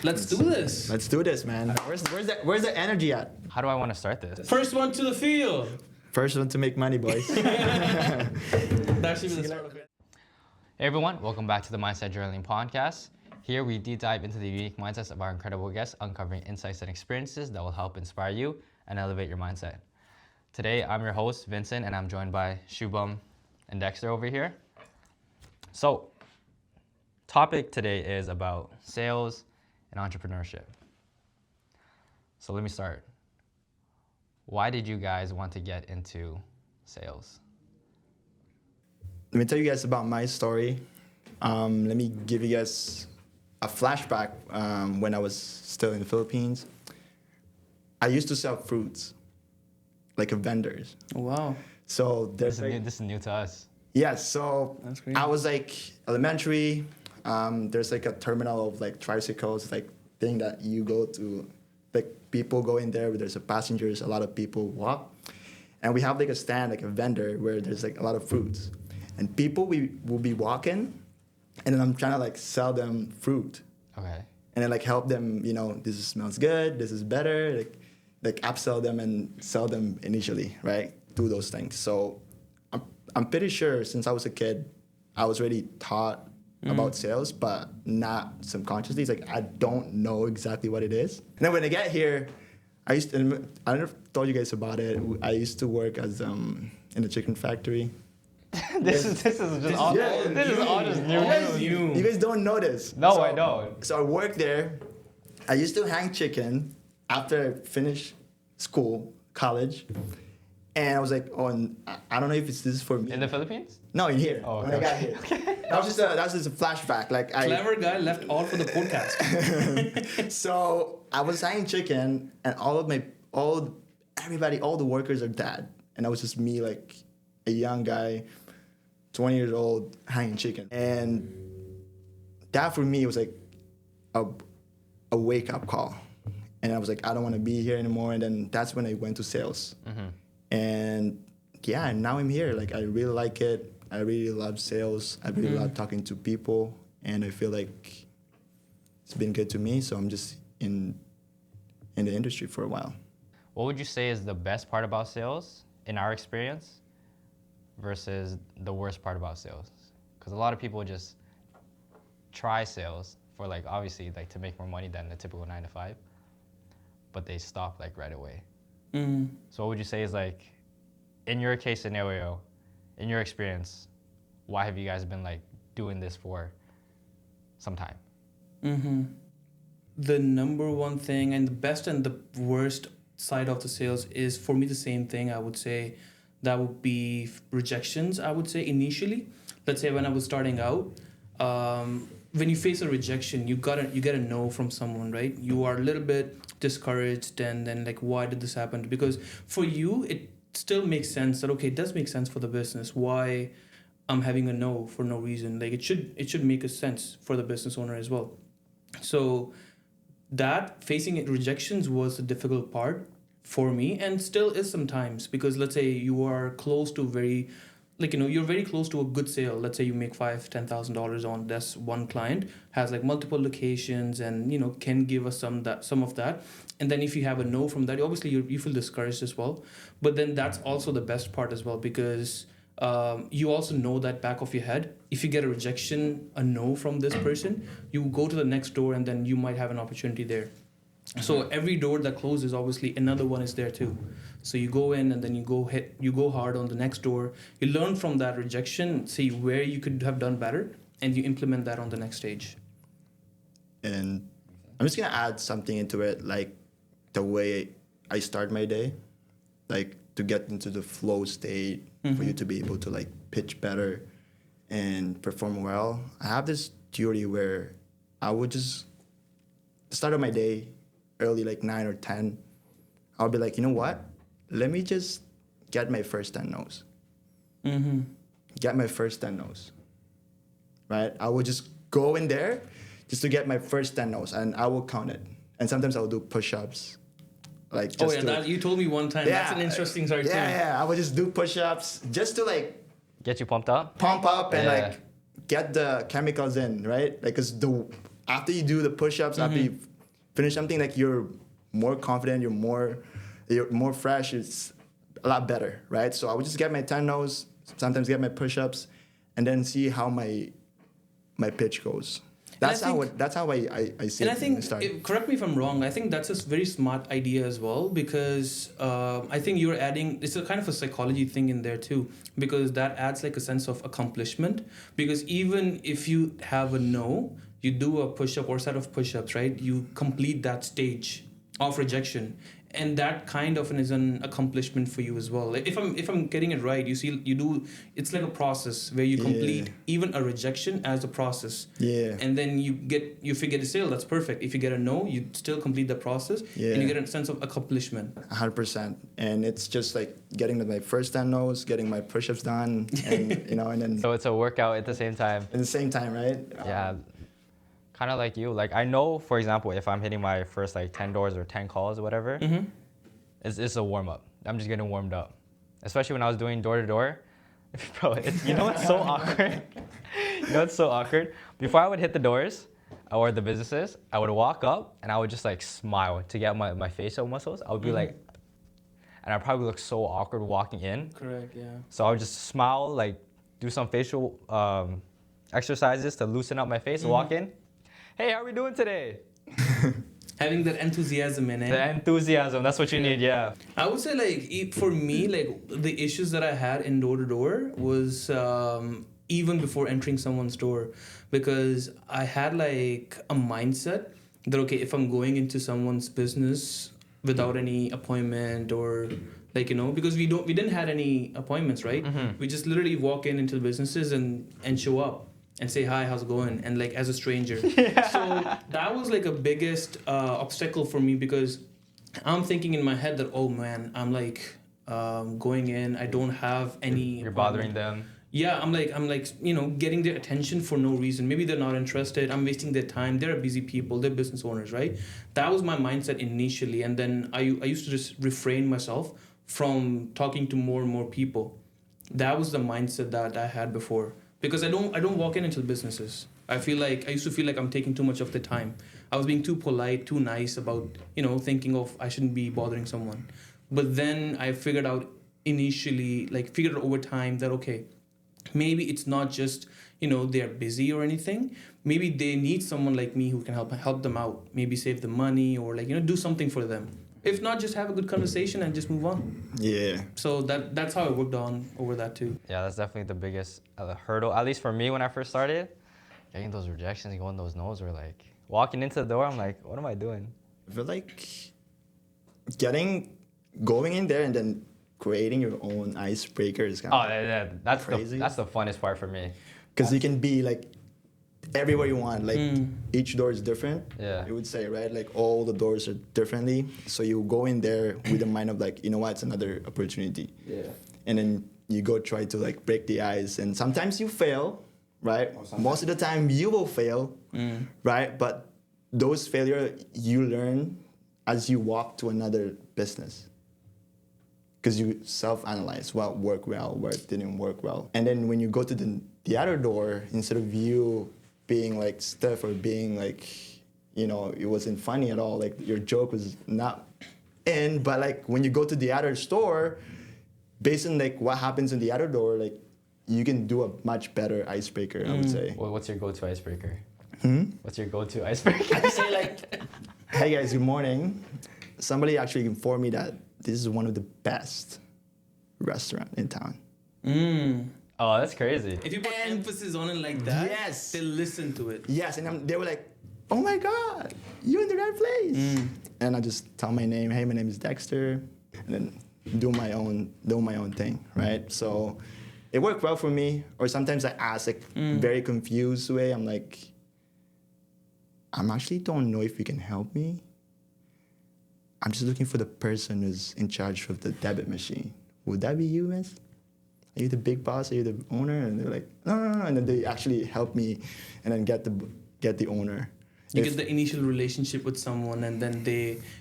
Let's do this. Let's do this, man. Where's the energy at? How do I want to start this? First one to the field. First one to make money, boys. That should be the start of it. Hey everyone, welcome back to the Mindset Journaling Podcast. Here we deep dive into the unique mindsets of our incredible guests, uncovering insights and experiences that will help inspire you and elevate your mindset. Today, I'm your host, Vincent, and I'm joined by Shubham and Dexter over here. So, topic today is about sales and entrepreneurship. So let me start. Why did you guys want to get into sales? Let me tell you guys about my story. Let me give you guys a flashback when I was still in the Philippines. I used to sell fruits, like a vendors. Wow. So This is new to us. Yes, so That's great. I was like elementary. There's like a terminal of like tricycles, like thing that you go to, like people go in there. There's a passengers, a lot of people walk, and we have like a stand, like a vendor where there's like a lot of fruits, and people we will be walking, and then I'm trying to like sell them fruit, Okay. and then like help them, you know, this smells good, this is better, like upsell them and sell them initially, right? Do those things. So I'm pretty sure since I was a kid, I was already taught about sales, but not subconsciously. It's like I don't know exactly what it is. And then when I get here, I never told you guys about it. I used to work as in a chicken factory. This is just all just new. You guys don't know this. No, I don't. So I worked there. I used to hang chicken after I finished school, college. And I was like, oh, and I don't know if this is for me. In the Philippines? No, in here. Oh, When I got here. That was just a flashback. Like Clever guy left all for the podcast. So I was hanging chicken, and all the workers are dead, and I was just me, like a young guy, 20 years old, hanging chicken, and that for me was like a wake up call, and I was like, I don't want to be here anymore, and then that's when I went to sales, and yeah, and now I'm here. Like I really like it. I really love sales. I really love talking to people, and I feel like it's been good to me. So I'm just in the industry for a while. What would you say is the best part about sales in our experience versus the worst part about sales? Because a lot of people just try sales for like obviously like to make more money than the typical 9 to 5, but they stop like right away. So what would you say is like in your case scenario, in your experience, why have you guys been like doing this for some time? The number one thing and the best and the worst side of the sales is for me the same thing. I would say that would be rejections. I would say initially, let's say when I was starting out, when you face a rejection, you get a no from someone, right? You are a little bit discouraged, and then like, why did this happen? Because for you, it still makes sense that okay, it does make sense for the business. Why I'm having a no for no reason? Like it should make a sense for the business owner as well. So that facing rejections was a difficult part for me, and still is sometimes, because let's say you are close to you're very close to a good sale. Let's say you make $5,000-$10,000 on this one client, has like multiple locations, and can give us some of that. And then if you have a no from that, obviously you feel discouraged as well. But then that's also the best part as well, because you also know that back of your head, if you get a rejection, a no from this person, you go to the next door, and then you might have an opportunity there. So every door that closes, obviously another one is there too. So you go in, and then you go hard on the next door. You learn from that rejection, see where you could have done better, and you implement that on the next stage. And I'm just gonna add something into it, like the way I start my day, like to get into the flow state for you to be able to like pitch better and perform well. I have this theory where I would just start of my day early, like 9 or 10. I'll be like, you know what? Let me just get my first 10 no's. Get my first 10 no's. Right? I will just go in there just to get my first 10 no's, and I will count it. And sometimes I'll do push-ups. Like just you told me one time. Yeah, that's an interesting story too. Yeah, I would just do push-ups just to like Get you pumped up? pump up and like get the chemicals in, right? Like, cause after you do the push-ups, after you finish something, like you're more confident, you're more fresh. It's a lot better, right? So I would just get my 10 no's, sometimes get my push-ups, and then see how my pitch goes. That's how I see it. And I think, correct me if I'm wrong, I think that's a very smart idea as well, because I think you're adding, it's a kind of a psychology thing in there too, because that adds like a sense of accomplishment. Because even if you have a no, you do a push-up or set of push-ups, right? You complete that stage of rejection. And that kind of is an accomplishment for you as well. Like if I'm getting it right, you do. It's like a process where you complete even a rejection as a process. Yeah. And then you get a sale. That's perfect. If you get a no, you still complete the process. Yeah. And you get a sense of accomplishment. 100%. And it's just like getting my first 10 no's, getting my push-ups done, and and then. So it's a workout at the same time. At the same time, right? Yeah. Kind of like you. Like I know, for example, if I'm hitting my first like 10 doors or 10 calls or whatever, it's a warm up. I'm just getting warmed up. Especially when I was doing door to door, bro. It's so awkward. It's so awkward. Before I would hit the doors or the businesses, I would walk up and I would just like smile to get my facial muscles. I would be like, and I probably look so awkward walking in. Correct. Yeah. So I would just smile, like do some facial exercises to loosen up my face, walk in. Hey, how are we doing today? Having that enthusiasm in it. The enthusiasm, that's what you need, yeah. I would say like for me, like the issues that I had in door to door was even before entering someone's door, because I had like a mindset that okay, if I'm going into someone's business without any appointment or like because we didn't have any appointments, right? We just literally walk into the businesses and show up and say hi, how's it going, and like as a stranger. So that was like a biggest obstacle for me, because I'm thinking in my head that oh man, I'm like going in, I don't have any. You're bothering them. Yeah, I'm like getting their attention for no reason. Maybe they're not interested. I'm wasting their time. They're busy people. They're business owners, right? That was my mindset initially, and then I used to just refrain myself from talking to more and more people. That was the mindset that I had before. Because I don't walk into the businesses. I used to feel like I'm taking too much of the time. I was being too polite, too nice about, thinking of I shouldn't be bothering someone. But then I figured out over time that, okay, maybe it's not just, they're busy or anything. Maybe they need someone like me who can help them out. Maybe save them money or do something for them. If not, just have a good conversation and just move on. Yeah. So that's how I worked on over that too. Yeah, that's definitely the biggest hurdle, at least for me when I first started. Getting those rejections, going those no's, were like walking into the door, I'm like, what am I doing? I feel like going in there and then creating your own icebreaker is kind of that's crazy. That's the funnest part for me. Because you can be like everywhere you want. Like each door is different. Yeah. You would say, right? Like all the doors are differently. So you go in there with the mind of like, it's another opportunity. Yeah. And then you go try to like break the ice. And sometimes you fail, right? Most of the time you will fail, right? But those failures you learn as you walk to another business. Because you self-analyze what worked well, what didn't work well. And then when you go to the other door, instead of you being like stiff or being like, it wasn't funny at all, like your joke was not in, but like when you go to the other store, based on like what happens in the other door, like you can do a much better icebreaker, I would say. Well, what's your go-to icebreaker? What's your go-to icebreaker? I just say like, hey guys, good morning. Somebody actually informed me that this is one of the best restaurants in town. Oh, that's crazy. If you put emphasis on it like that, yes, they'll listen to it. Yes, and they were like, oh my God, you're in the right place. And I just tell my name, hey, my name is Dexter, and then do my own thing, right? So it worked well for me. Or sometimes I ask like very confused way. I'm like, I'm actually don't know if you can help me. I'm just looking for the person who's in charge of the debit machine. Would that be you, miss? Are you the big boss? Are you the owner? And they're like, no. And then they actually help me and then get the owner. You get the initial relationship with someone, and then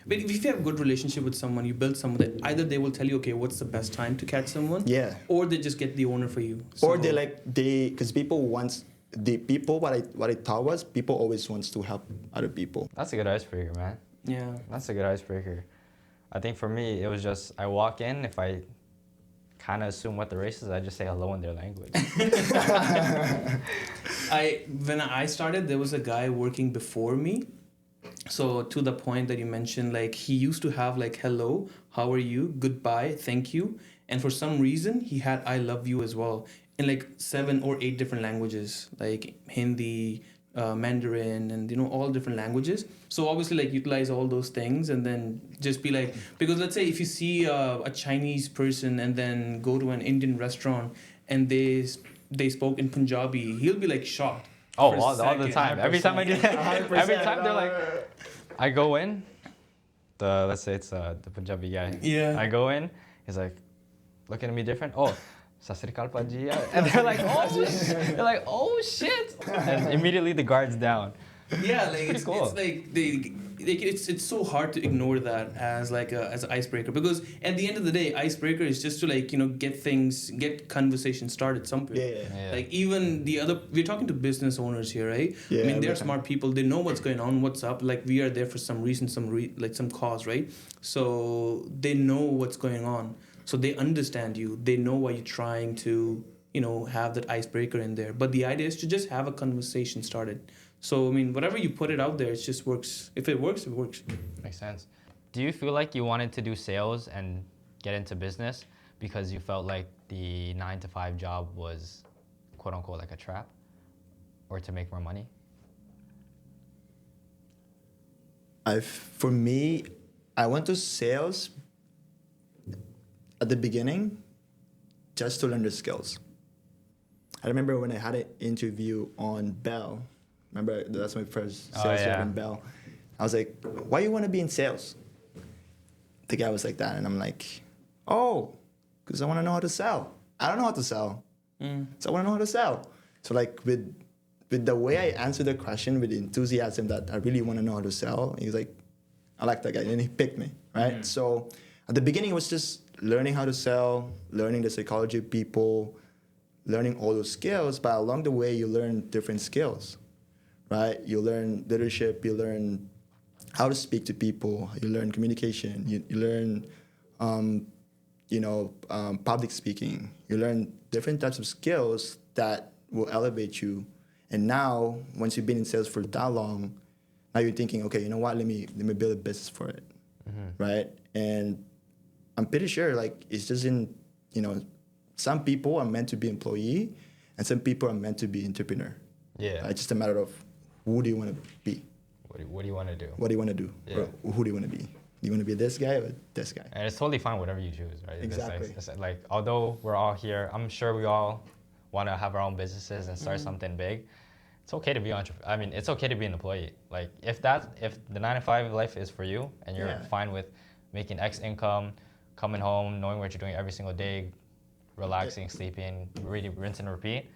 but if you have a good relationship with someone, you build someone that either they will tell you, okay, what's the best time to catch someone? Yeah. Or they just get the owner for you. Or because people once the people, what I thought was people always wants to help other people. That's a good icebreaker, man. Yeah. That's a good icebreaker. I think for me, it was just I walk in, if I kind of assume what the race is, I just say hello in their language. When I started, there was a guy working before me. So to the point that you mentioned, like he used to have like hello, how are you, goodbye, thank you, and for some reason he had I love you as well in like 7 or 8 different languages, like Hindi, Mandarin, and all different languages. So obviously like utilize all those things and then just be like, because let's say if you see a Chinese person and then go to an Indian restaurant and they spoke in Punjabi, he'll be like shocked. Oh, for a all the second. time. Every time I do that, every time they're like, I go in, let's say it's the Punjabi guy. Yeah. I go in, he's like, looking at me different. Oh, Sasrikal Paji. And they're like, oh shit. And immediately the guard's down. Yeah, like it's cool. it's like it's so hard to ignore that as like as an icebreaker, because at the end of the day, icebreaker is just to like get conversation started somewhere. Yeah. Like even we're talking to business owners here, right? Yeah, I mean, they're every time. smart people. They know what's going on, what's up. Like we are there for some reason, some cause, right? So they know what's going on. So they understand you. They know why you're trying to have that icebreaker in there. But the idea is to just have a conversation started. So, I mean, whatever you put it out there, it just works. If it works, it works. Makes sense. Do you feel like you wanted to do sales and get into business because you felt like the 9-to-5 job was quote unquote like a trap, or to make more money? For me, I went to sales at the beginning just to learn the skills. I remember when I had an interview on Bell. Remember, that's my first sales job in Bell. I was like, why you want to be in sales? The guy was like that, and I'm like, oh, because I want to know how to sell. I don't know how to sell, so I want to know how to sell. So like with the way I answered the question, with the enthusiasm that I really want to know how to sell, he was like, I like that guy, and he picked me, right? So at the beginning, it was just learning how to sell, learning the psychology of people, learning all those skills, but along the way, you learn different skills. Right? You learn leadership, you learn how to speak to people, you learn communication, you learn, public speaking. You learn different types of skills that will elevate you. And now, once you've been in sales for that long, now you're thinking, okay, you know what? Let me build a business for it, right? And I'm pretty sure, like, it's just some people are meant to be employee, and some people are meant to be entrepreneur. Yeah. It's just a matter of who do you want to be? What do you want to do? What do you want to do? Yeah. Or who do you want to be? Do you want to be this guy or this guy? And it's totally fine whatever you choose, right? Exactly. It's like, although we're all here, I'm sure we all want to have our own businesses and start something big. It's okay to be I mean, it's okay to be an employee. Like if the 9-to-5 life is for you and you're fine with making X income, coming home, knowing what you're doing every single day, relaxing, sleeping, really rinse and repeat,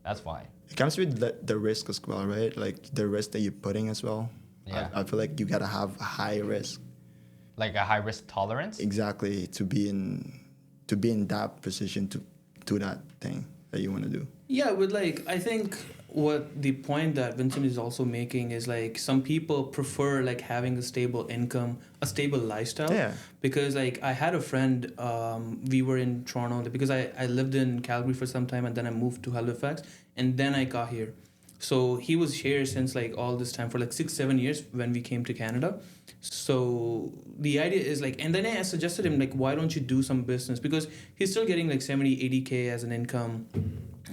that's fine. It comes with the risk as well, right? Like the risk that you're putting as well. Yeah. I feel like you gotta have a high risk. Like a high risk tolerance? Exactly, to be in that position to do that thing that you want to do. Yeah, but like I think what the point that Vincent is also making is like some people prefer like having a stable income, a stable lifestyle. Yeah. Because like I had a friend, we were in Toronto because I lived in Calgary for some time and then I moved to Halifax and then I got here. So he was here since like all this time for like 6-7 years when we came to Canada. So the idea is like, and then I suggested him like, why don't you do some business? Because he's still getting like 70-80K as an income,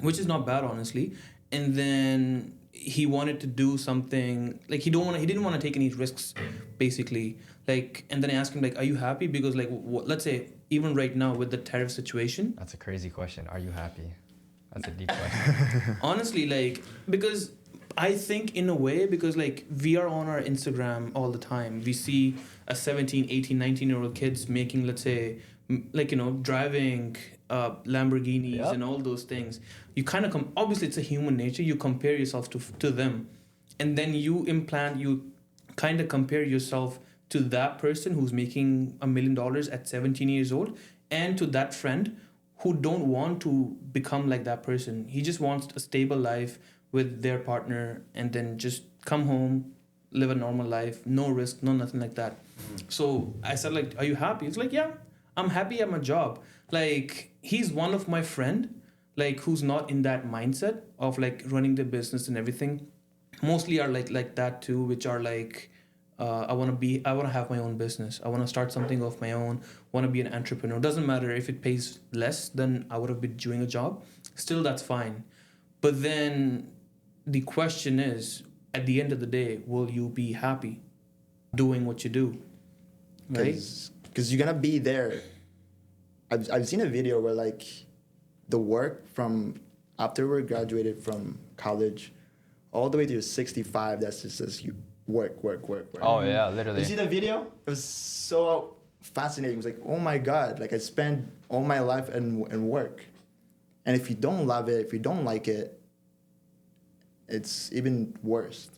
which is not bad honestly. And then he wanted to do something like he didn't want to take any risks basically. Like, and then I asked him like, are you happy? Because like, let's say even right now with the tariff situation. That's a crazy question. Are you happy? That's a deep question. Honestly, like, because I think in a way, because like we are on our Instagram all the time. We see a 17, 18, 19-year-old kids making, let's say, like, driving Lamborghinis and all those things. You kind of obviously it's a human nature. You compare yourself to them. And then you kind of compare yourself to that person who's making $1 million at 17 years old and to that friend who don't want to become like that person. He just wants a stable life with their partner and then just come home, live a normal life, no risk, no nothing like that. So I said, like, are you happy? It's like, yeah, I'm happy at my job. Like, he's one of my friend, like, who's not in that mindset of like running the business and everything. Mostly are like that too, which are like, I want to have my own business. I want to start something of my own. Want to be an entrepreneur. Doesn't matter if it pays less than I would have been doing a job. Still, that's fine. But then the question is, at the end of the day, will you be happy doing what you do? Right? Because you're gonna be there. I've seen a video where like the work from after we graduated from college all the way to 65, that's just as you work. Oh yeah, literally. You see the video? It was so fascinating. It was like, oh my God, like I spent all my life and work. And if you don't love it, if you don't like it, it's even worse.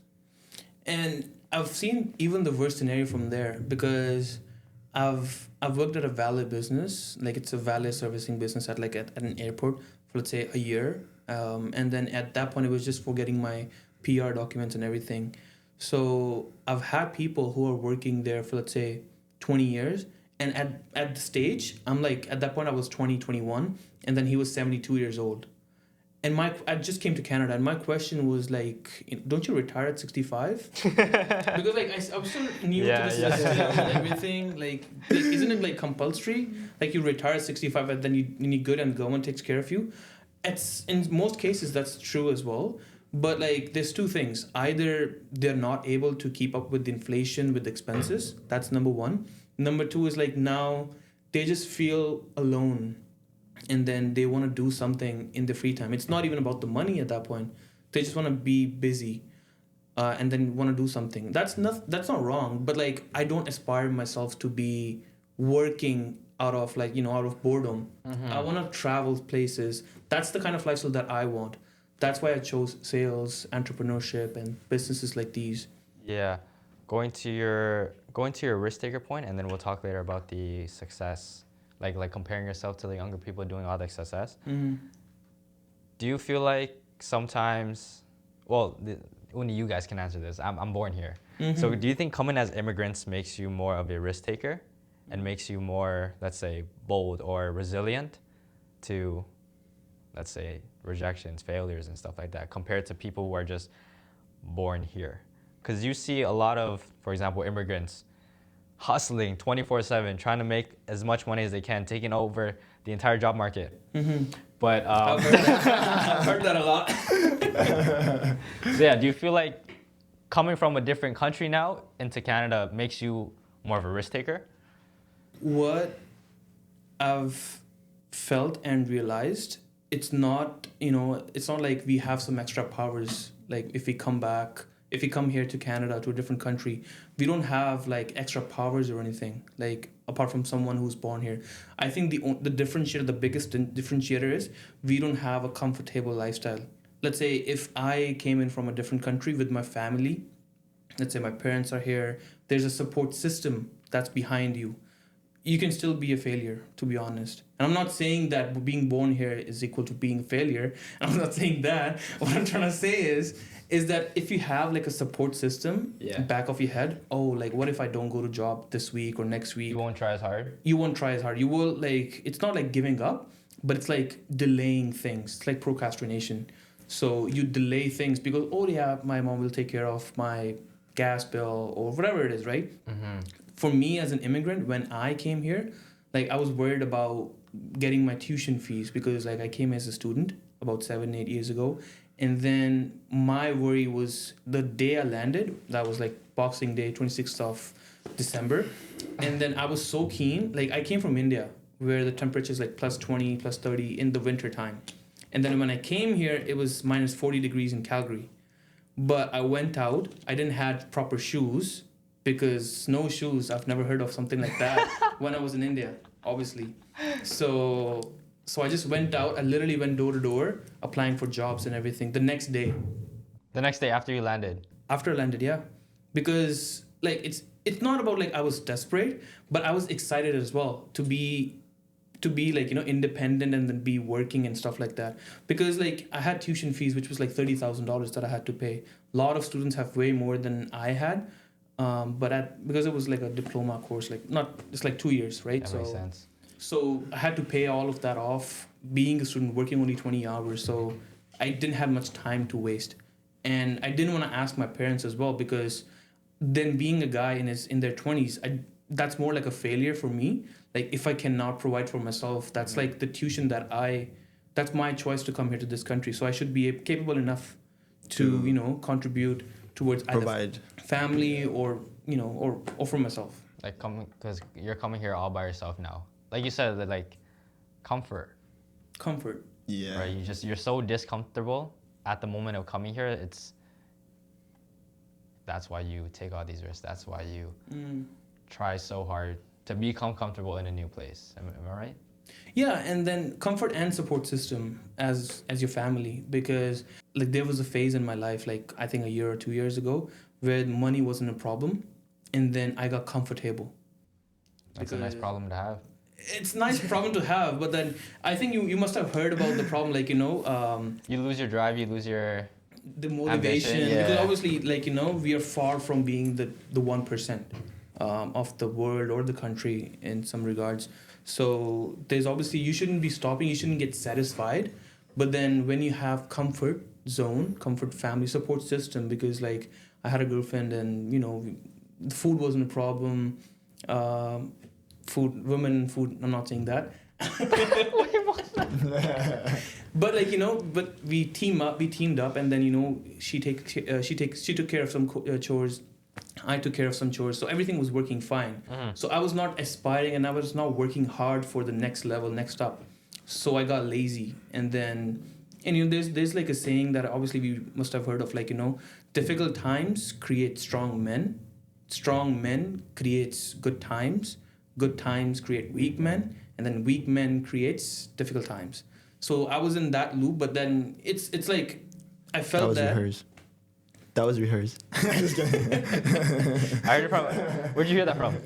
And I've seen even the worst scenario from there, because I've worked at a valet business, like it's a valet servicing business at an airport for, let's say, a year. And then at that point, it was just for getting my PR documents and everything. So I've had people who are working there for, let's say, 20 years. And at the stage, I'm like, at that point, I was 21, and then he was 72 years old. And I just came to Canada, and my question was like, don't you retire at 65? Because like I was still new to the system and everything. Like, isn't it like compulsory? Like you retire at 65 and then you're good and the government takes care of you. It's in most cases that's true as well. But like there's two things. Either they're not able to keep up with the inflation, with expenses. That's number one. Number two is like now they just feel alone. And then they want to do something in the free time. It's not even about the money at that point. They just want to be busy, and then want to do something. That's not wrong. But like, I don't aspire myself to be working out of boredom. Mm-hmm. I want to travel places. That's the kind of lifestyle that I want. That's why I chose sales, entrepreneurship, and businesses like these. Yeah, going to your risk taker point, and then we'll talk later about the success. Like comparing yourself to the younger people doing all the success. Mm-hmm. Do you feel like sometimes, only you guys can answer this. I'm born here. Mm-hmm. So do you think coming as immigrants makes you more of a risk taker and makes you more, let's say, bold or resilient to, let's say, rejections, failures, and stuff like that compared to people who are just born here? Because you see a lot of, for example, immigrants hustling 24/7, trying to make as much money as they can, taking over the entire job market. Mm-hmm. But I've heard that a lot. So yeah, do you feel like coming from a different country now into Canada makes you more of a risk taker? What I've felt and realized, it's not like we have some extra powers. Like if we come here to Canada, to a different country, we don't have like extra powers or anything, like apart from someone who's born here. I think the biggest differentiator is we don't have a comfortable lifestyle. Let's say if I came in from a different country with my family, let's say my parents are here, there's a support system that's behind you. You can still be a failure, to be honest. And I'm not saying that being born here is equal to being a failure. I'm not saying that. What I'm trying to say is that if you have like a support system back of your head, like what if I don't go to job this week or next week? You won't try as hard? You won't try as hard. You will like, it's not like giving up, but it's like delaying things. It's like procrastination. So you delay things because, my mom will take care of my gas bill or whatever it is, right? Mm-hmm. For me as an immigrant, when I came here, like I was worried about getting my tuition fees because like I came as a student about 7-8 years ago. And then my worry was the day I landed, that was like Boxing Day, 26th of December. And then I was so keen, like I came from India where the temperature is like plus 20, plus 30 in the winter time. And then when I came here, it was minus 40 degrees in Calgary. But I went out, I didn't have proper shoes because snowshoes, I've never heard of something like that when I was in India, obviously. So I just went out. I literally went door to door applying for jobs and everything the next day. The next day after you landed? After I landed, yeah. Because like it's not about like I was desperate, but I was excited as well to be to be like, independent and then be working and stuff like that. Because like I had tuition fees, which was like $30,000 that I had to pay. A lot of students have way more than I had. Because it was like a diploma course, it's like 2 years, right? That makes sense. So I had to pay all of that off, being a student, working only 20 hours. So I didn't have much time to waste. And I didn't want to ask my parents as well, because then being a guy in their 20s, that's more like a failure for me. Like if I cannot provide for myself, that's like the tuition that's my choice to come here to this country. So I should be capable enough to contribute towards Provide. either family or for myself. Like because you're coming here all by yourself now. Like you said, that like comfort. Yeah. Right. You're so discomfortable at the moment of coming here. That's why you take all these risks. That's why you try so hard to become comfortable in a new place. Am I right? Yeah, and then comfort and support system as your family, because like there was a phase in my life, like I think a year or 2 years ago, where money wasn't a problem, and then I got comfortable. That's a nice problem to have. It's a nice problem to have, but then I think you must have heard about the problem, like you lose your drive, you lose your the motivation, ambition, yeah. Because obviously, like we are far from being the 1% of the world or the country in some regards. So there's obviously, you shouldn't be stopping, you shouldn't get satisfied. But then when you have comfort zone, comfort family support system, because like I had a girlfriend and the food wasn't a problem. Food, I'm not saying that. But like but we teamed up, and then she took care of some chores, I took care of some chores, so everything was working fine. So I was not aspiring, and I was not working hard for the next level, next up. So I got lazy, and there's like a saying that obviously we must have heard of, like difficult times create strong men creates good times create weak men, and then weak men creates difficult times. So I was in that loop, but then it's like I felt that. That was rehearsed. Just kidding. I heard it from. Where'd you hear that from?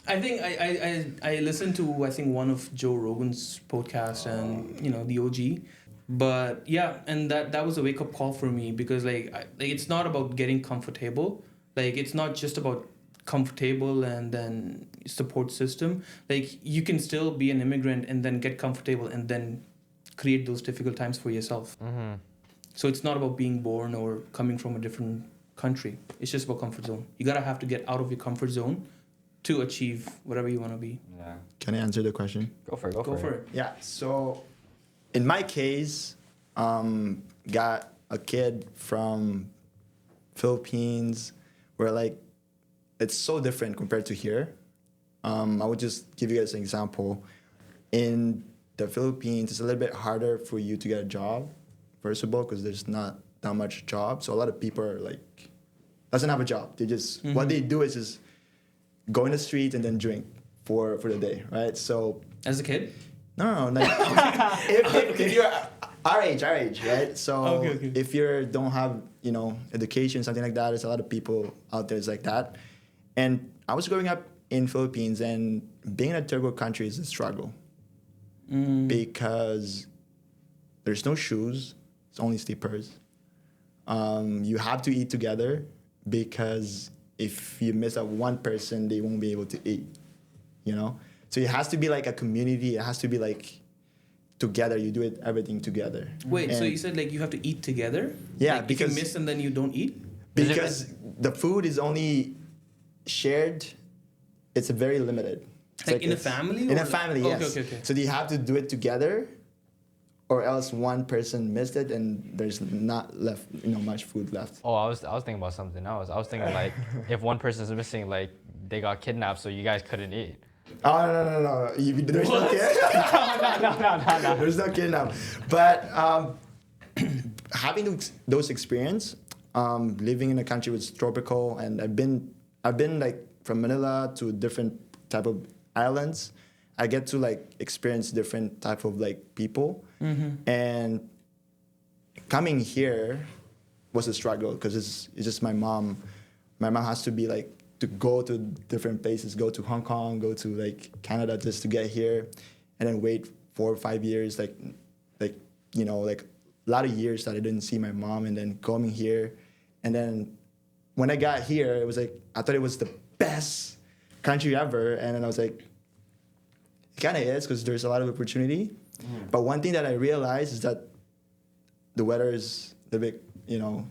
I think I listened to one of Joe Rogan's podcast, and the OG, but yeah, and that was a wake up call for me, because like it's not about getting comfortable, like it's not just about comfortable and then support system. Like you can still be an immigrant and then get comfortable and then create those difficult times for yourself. So it's not about being born or coming from a different country. It's just about comfort zone. You gotta have to get out of your comfort zone to achieve whatever you want to be. Yeah. Can I answer the question? Go for it. Yeah. So in my case, got a kid from Philippines, where like it's so different compared to here. I would just give you guys an example. In the Philippines, it's a little bit harder for you to get a job, first of all, because there's not that much job. So a lot of people are like, doesn't have a job. They just, what they do is just go in the street and then drink for the day, right? So As a kid? No. Like, if you're our age, right? So okay. if you don't have, education, something like that, there's a lot of people out there like that. And I was growing up in Philippines, and being in a third world country is a struggle. Because there's no shoes, it's only slippers. You have to eat together, because if you miss out one person, they won't be able to eat, So it has to be like a community. It has to be like together. You do everything together. Wait, so you said like you have to eat together? Yeah, like because if you miss and then you don't eat? Because the food is only shared. It's very limited. Like in a family? In a family, yes. Okay. So you have to do it together, or else one person missed it and there's not left, much food left. Oh, I was thinking about something else. I was thinking like if one person's missing, like they got kidnapped, so you guys couldn't eat. Oh no! There's no kidnap. No. There's no kidnap. But having those experience, living in a country with tropical, and I've been like from Manila to different type of islands. I get to like experience different type of like people, and coming here was a struggle, because it's just my mom. My mom has to be like to go to different places, go to Hong Kong, go to like Canada just to get here, and then wait 4 or 5 years, like you know, like a lot of years that I didn't see my mom, and then coming here, and then when I got here, it was like I thought it was the best country ever, and then I was like, it kind of is because there's a lot of opportunity. But one thing that I realized is that the weather is a bit, you know,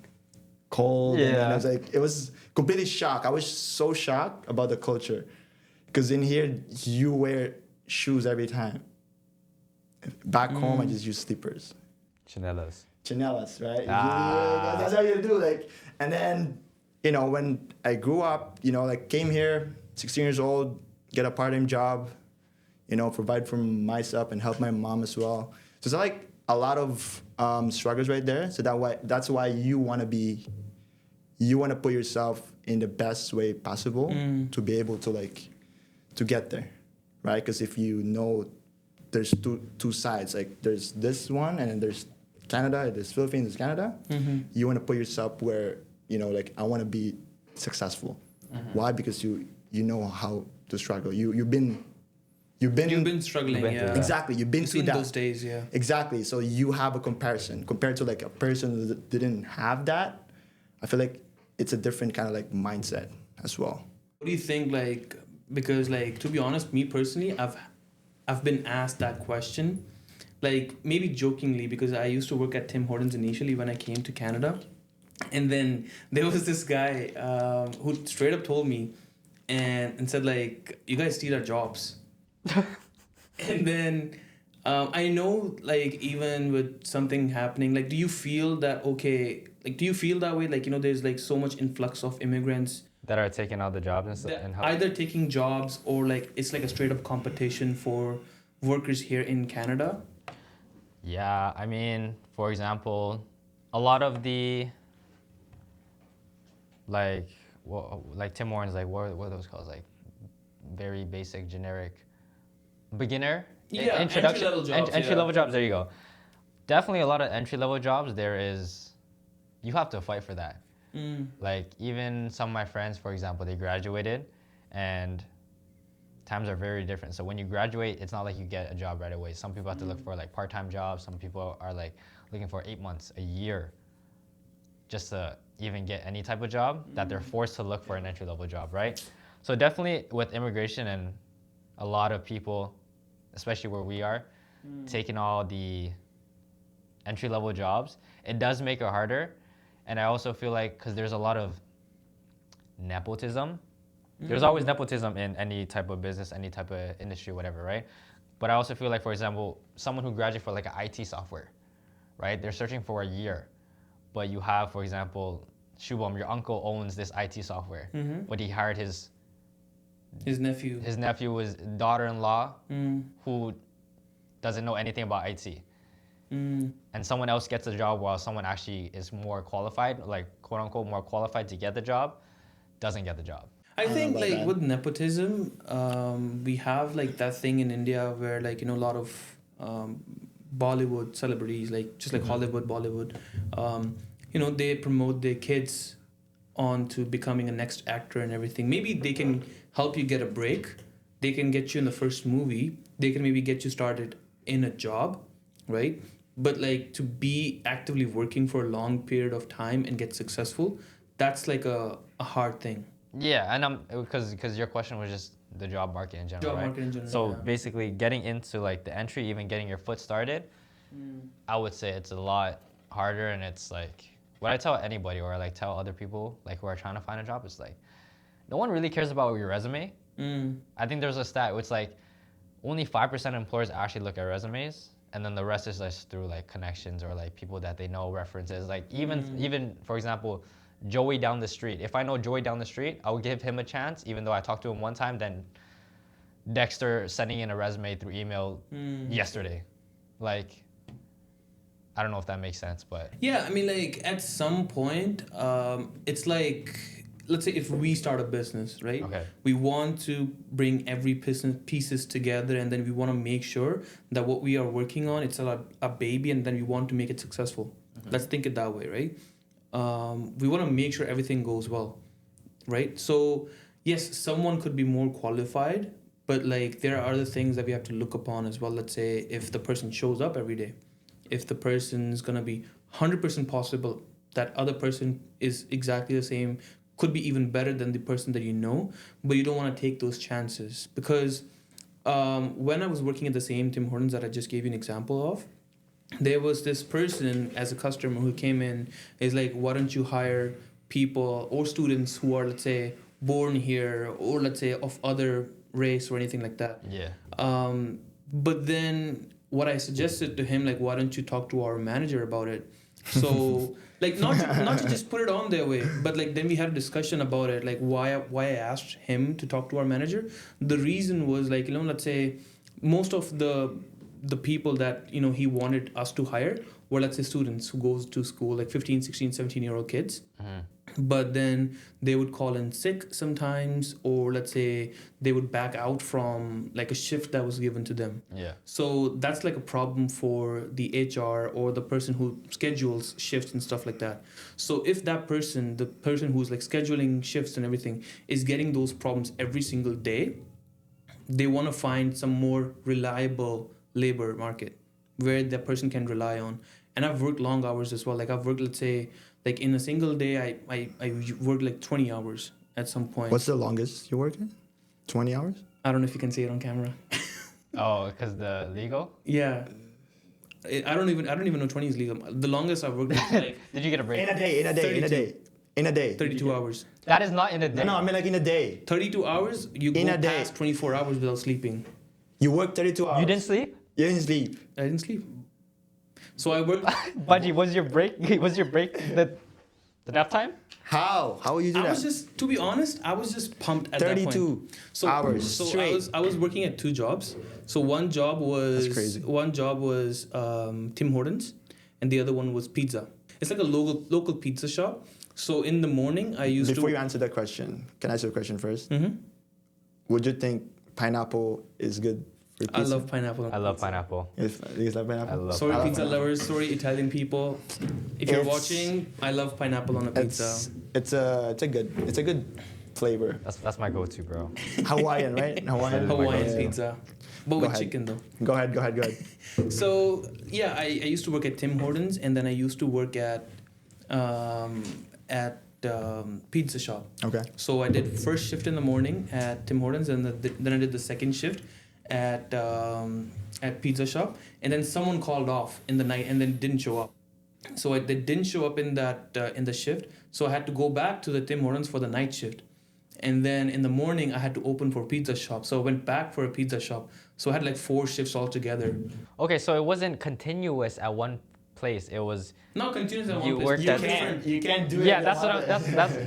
cold. And then I was like, it was completely shocked. I was so shocked about the culture, because in here you wear shoes every time. Back home, I just use slippers. Chanelas, right? That's how you do. Like, and then, you know, when I grew up, you know, like came here, 16 years old, get a part-time job, you know, provide for myself and help my mom as well. So it's like a lot of struggles right there. So that's why you want to put yourself in the best way possible to be able to to get there, right? Because if you know there's two sides, like there's this one and then there's Canada, there's Philippines, there's Canada. You want to put yourself where, you know, like I want to be successful. Why? Because you know how to struggle. You've been struggling, yeah. Exactly. You've been through that. Those days, yeah. Exactly. So you have a comparison compared to like a person that didn't have that. I feel like it's a different kind of like mindset as well. What do you think, like, because like, to be honest, me personally, I've been asked that question, like maybe jokingly, because I used to work at Tim Hortons initially when I came to Canada. And then there was this guy who straight up told me and said like, you guys steal our jobs. And then I know, like, even with something happening, like, do you feel that way? Like, you know, there's like so much influx of immigrants that are taking out the jobs and stuff, and either taking jobs or like it's like a straight up competition for workers here in Canada. Yeah, I mean, for example, a lot of the like Tim Hortons, like what are those called? Like very basic, generic, beginner, introduction, entry level jobs. There you go. Definitely a lot of entry level jobs. You have to fight for that. Like even some of my friends, for example, they graduated, and times are very different. So when you graduate, it's not like you get a job right away. Some people have to look for like part-time jobs. Some people are like looking for 8 months, a year, just to even get any type of job that they're forced to look for an entry-level job, right? So definitely with immigration and a lot of people, especially where we are, taking all the entry-level jobs, it does make it harder. And I also feel like, because there's a lot of nepotism. There's always nepotism in any type of business, any type of industry, whatever, right? But I also feel like, for example, someone who graduated for like an IT software, right? They're searching for a year. But you have, for example, Shubham, your uncle owns this IT software, but he hired his nephew. His nephew was daughter-in-law who doesn't know anything about IT. And someone else gets the job while someone actually is more qualified, like quote unquote more qualified to get the job, doesn't get the job. I think like with nepotism, we have like that thing in India where like, you know, a lot of Bollywood celebrities, like just like Hollywood, Bollywood, you know, they promote their kids on to becoming a next actor and everything. Maybe they can help you get a break. They can get you in the first movie. They can maybe get you started in a job, right? But like to be actively working for a long period of time and get successful, that's like a hard thing. Yeah, and because your question was just the job market in general, right? So basically getting into like the entry, even getting your foot started, I would say it's a lot harder. And it's like what I tell anybody or like tell other people like who are trying to find a job, it's like no one really cares about your resume. I think there's a stat, it's like only 5% of employers actually look at resumes, and then the rest is just through like connections or like people that they know, references. Like even for example, Joey down the street. If I know Joey down the street, I would give him a chance, even though I talked to him one time, then Dexter sending in a resume through email yesterday. Like, I don't know if that makes sense, but... Yeah, I mean, like, at some point, it's like, let's say if we start a business, right? Okay. We want to bring every pieces together, and then we want to make sure that what we are working on, it's a baby, and then we want to make it successful. Let's think it that way, right? We want to make sure everything goes well, right? So yes, someone could be more qualified, but like there are other things that we have to look upon as well. Let's say if the person shows up every day, if the person's gonna be 100% possible that other person is exactly the same, could be even better than the person that you know, but you don't want to take those chances because when I was working at the same Tim Hortons that I just gave you an example of, there was this person as a customer who came in, is like, why don't you hire people or students who are, let's say, born here or let's say of other race or anything like that. Yeah. But then what I suggested to him, like, why don't you talk to our manager about it? So like not to just put it on their way, but like then we had a discussion about it, like why I asked him to talk to our manager. The reason was like, let's say most of the people that he wanted us to hire were, let's say, students who goes to school, like 15, 16, 17-year-old kids. But then they would call in sick sometimes, or let's say they would back out from like a shift that was given to them. Yeah. So that's like a problem for the HR or the person who schedules shifts and stuff like that. So if that person, the person who's like scheduling shifts and everything, is getting those problems every single day, they want to find some more reliable labor market where that person can rely on. And I've worked long hours as well. Like I've worked, let's say, like in a single day, I worked like 20 hours at some point. What's the longest you worked in? 20 hours? I don't know if you can say it on camera. Oh, because the legal? Yeah. I don't even know 20 is legal. The longest I've worked is like Did you get a break? In a day. 32 hours. That is not in a day. No, I mean like in a day. 32 hours, you In go a day. past 24 hours without sleeping. You worked 32 hours. You didn't sleep? You didn't sleep. I didn't sleep. So I worked. Budgie, was your break the nap time? How would you do I that? was just, to be honest, I was just pumped at that 32 point. So, hours So straight. I was working at 2 jobs. So one job was That's crazy. Tim Hortons, and the other one was pizza. It's like a local pizza shop. So in the morning, I used Before to. you answer that question, can I ask you a question first? Mhm. Would you think pineapple is good for pizza? I love pineapple. I love pineapple. If you guys love pineapple? I love Sorry, love pizza pineapple. lovers. Sorry, Italian people. If you're It's- watching, I love pineapple on a pizza. It's a good flavor. That's my go-to, bro. Hawaiian, right? Hawaiian. Hawaiian Yeah. pizza, but Go with ahead. chicken though. Go ahead. So yeah, I used to work at Tim Hortons, and then I used to work at pizza shop. Okay. So I did first shift in the morning at Tim Hortons, and then I did the second shift at pizza shop, and then someone called off in the night and then didn't show up. So they didn't show up in the shift, so I had to go back to the Tim Hortons for the night shift. And then in the morning, I had to open for pizza shop. So I went back for a pizza shop. So I had like 4 shifts altogether. Okay, so it wasn't continuous at one place. It was. Not continuous at You one place. worked You at- different. You can't do it. Yeah, that's what. That's.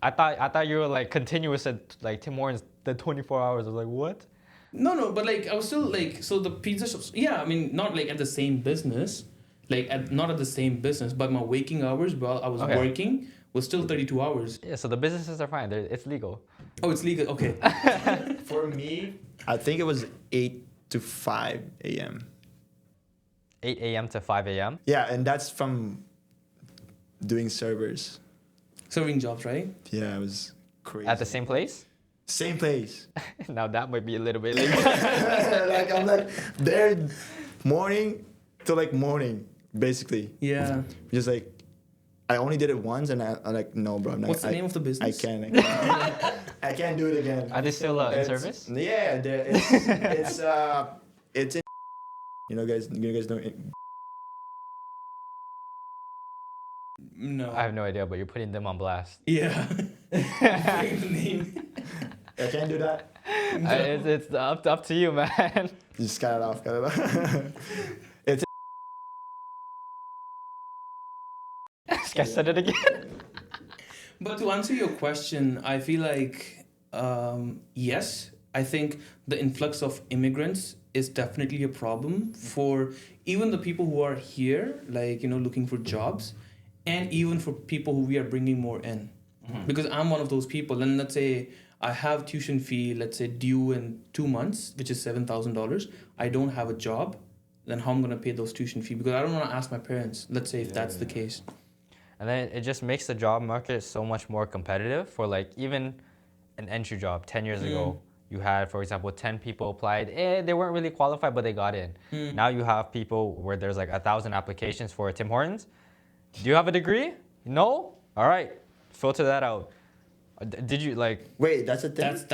I thought you were like continuous at like Tim Hortons the 24 hours. I was like, what? No, but like I was still like, so the pizza shops, yeah, I mean, not like at the same business, not at the same business, but my waking hours while I was Okay. working was still 32 hours. Yeah, so the businesses are fine. It's legal. Oh, it's legal. Okay. For me, I think it was 8 to 5 a.m. 8 a.m. to 5 a.m. Yeah, and that's from doing servers. Serving jobs, right? Yeah, it was crazy. At the same place. Same place. Now that might be a little bit legal. Like I'm like there morning to like morning, basically. Yeah. Just like I only did it once, and I'm like, no, bro. I'm not, What's the name of the I business? can't. I can't do it again. Are they still in It's- service? Yeah, it's in. You guys know. No. I have no idea, but you're putting them on blast. Yeah. Forgetting the name. I can't do that. It's up to you, man. Just cut it off. It's I said it again. But to answer your question, I feel like yes, I think the influx of immigrants is definitely a problem for even the people who are here, like looking for jobs, and even for people who we are bringing more in. Because I'm one of those people, and let's say I have tuition fee, let's say due in 2 months, which is $7,000. I don't have a job, then how I'm gonna pay those tuition fee? Because I don't want to ask my parents. Let's say if that's the case. And then it just makes the job market so much more competitive for like even an entry job 10 years ago. you had, for example, 10 people applied. They weren't really qualified, but they got in. Now you have people where there's like 1,000 applications for Tim Hortons. Do you have a degree? No? All right, filter that out. Did you like? Wait, that's a thing. Is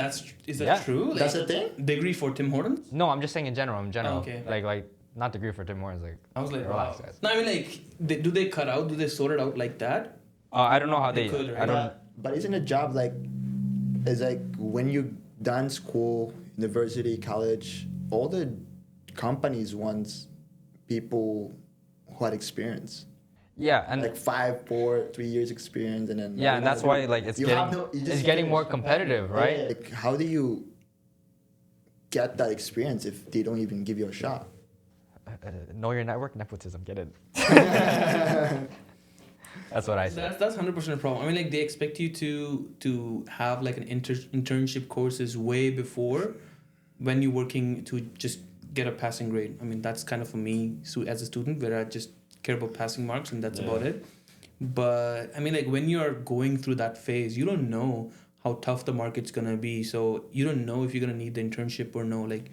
that Yeah. true? Like, That's a thing. degree for Tim Hortons? No, I'm just saying in general. Okay. Like not degree for Tim Hortons. Like I was like, relax, wow. guys. No, I mean, like, do they cut out? Do they sort it out like that? I don't know how They they. could, I right? don't. But isn't a job like, it's like when you done school, university, college, all the companies want people who had experience. Yeah, and Like 5, 4, 3 years experience, and then yeah, and that's why like it's You getting have no- you just it's getting more finish. competitive, right? Yeah, like, how do you get that experience if they don't even give you a shot? Know your network, nepotism, get it. That's what I said. That's 100% a problem. I mean, like, they expect you to have like an internship courses way before when you're working to just get a passing grade. I mean, that's kind of for me as a student where I just care about passing marks and that's about it. But I mean, like, when you're going through that phase, you don't know how tough the market's gonna be. So you don't know if you're gonna need the internship or no, like,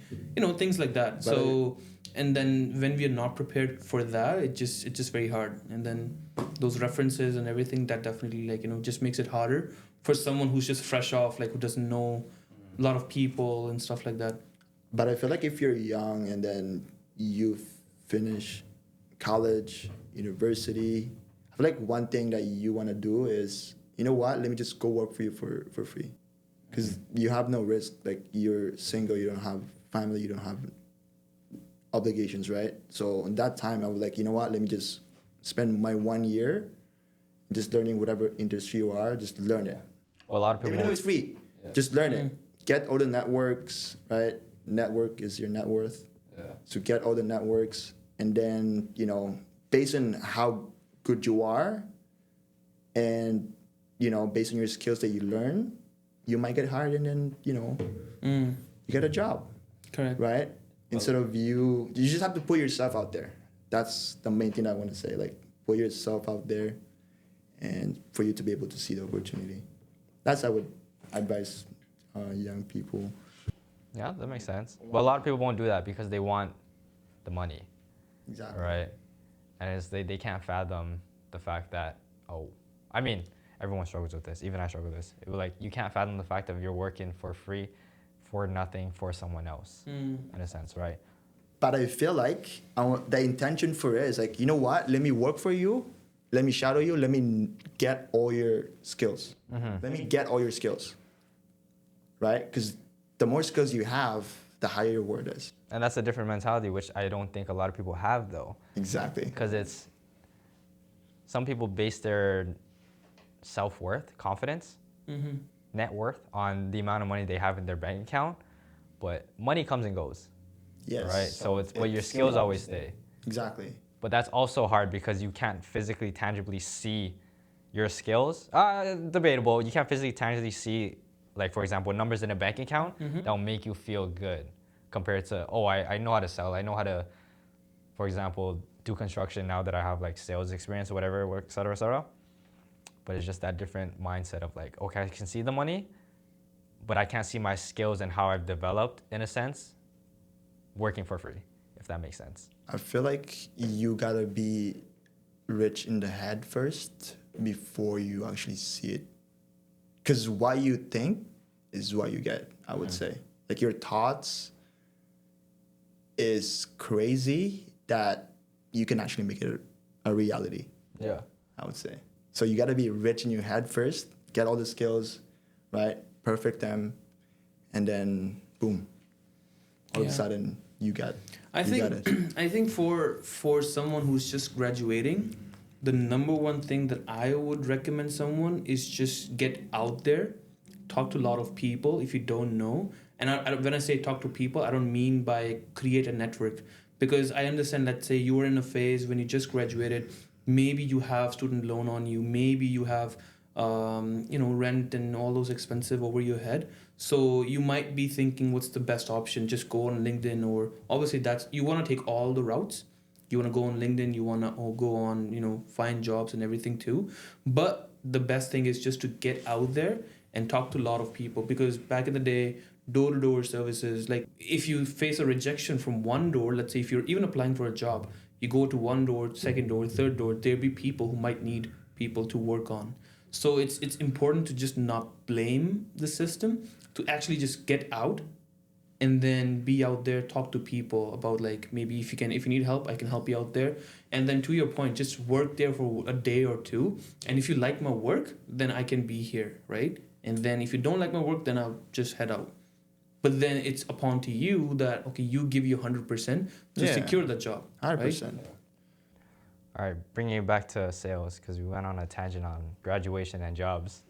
things like that. But So and then when we are not prepared for that, it's just very hard. And then those references and everything, that definitely, like, just makes it harder for someone who's just fresh off, like, who doesn't know a lot of people and stuff like that. But I feel like if you're young and then you finish college, university, I feel like one thing that you want to do is, you know what, let me just go work for you for free. Because you have no risk. Like, you're single, you don't have family, you don't have obligations, right? So in that time, I was like, you know what, let me just spend my 1 year just learning whatever industry you are, just learn it. Well, a lot of people. Even though it's free, just learn it. Get all the networks, right? Network is your net worth. Yeah. So get all the networks, and then, based on how good you are and, based on your skills that you learn, you might get hired, and then, you get a job, Correct. right? Instead of you just have to put yourself out there. That's the main thing I want to say. Like, put yourself out there, and for you to be able to see the opportunity. That's what I would advise young people. Yeah, that makes sense. But a lot of people won't do that because they want the money, Exactly. right? And they can't fathom the fact that, I mean, everyone struggles with this. Even I struggle with this. Like, you can't fathom the fact that you're working for free, for nothing, for someone else, in a sense, right? But I feel like the intention for it is like, you know what? Let me work for you. Let me shadow you. Let me get all your skills. Let me get all your skills. Right? Because the more skills you have, the higher your word is. And that's a different mentality, which I don't think a lot of people have, though. Exactly. Because some people base their self-worth, confidence, net worth on the amount of money they have in their bank account. But money comes and goes, Yes. right? So but your skills always stay. Exactly. But that's also hard because you can't physically, tangibly see your skills. Debatable. You can't physically, tangibly see, like, for example, numbers in a bank account that'll make you feel good compared to, I know how to sell. I know how to, for example, do construction now that I have, like, sales experience or whatever, et cetera, et cetera. But it's just that different mindset of, like, okay, I can see the money, but I can't see my skills and how I've developed, in a sense, working for free, if that makes sense. I feel like you gotta be rich in the head first before you actually see it. Because what you think is what you get, I would say. Like, your thoughts is crazy that you can actually make it a reality, Yeah. I would say. So you gotta be rich in your head first, get all the skills, right? Perfect them, and then boom. All of a sudden you got it. I think for someone who's just graduating, the number one thing that I would recommend someone is just get out there, talk to a lot of people if you don't know. And when I say talk to people, I don't mean by create a network, because I understand, let's say you were in a phase when you just graduated, maybe you have student loan on you, maybe you have rent and all those expensive over your head. So you might be thinking, what's the best option? Just go on LinkedIn, or obviously you want to take all the routes. You want to go on LinkedIn, you want to go on, find jobs and everything too. But the best thing is just to get out there and talk to a lot of people, because back in the day, door-to-door services. Like if you face a rejection from one door, let's say if you're even applying for a job, you go to one door, second door, third door, there'll be people who might need people to work on. So it's important to just not blame the system, to actually just get out and then be out there, talk to people about like maybe if you need help, I can help you out there. And then to your point, just work there for a day or two. And if you like my work, then I can be here, right? And then if you don't like my work, then I'll just head out. But then it's upon to you that, okay, you give you 100% to secure the job. 100%. Right? All right, bringing it back to sales, because we went on a tangent on graduation and jobs.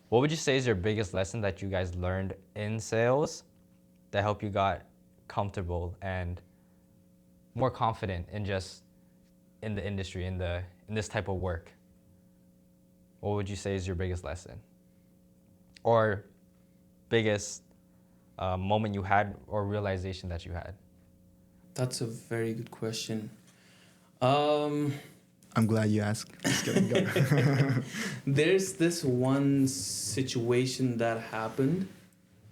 What would you say is your biggest lesson that you guys learned in sales that helped you got comfortable and more confident in just in the industry, in this type of work? What would you say is your biggest lesson? Or biggest moment you had or realization that you had? That's a very good question. I'm glad you asked. Just kidding, go. There's this one situation that happened.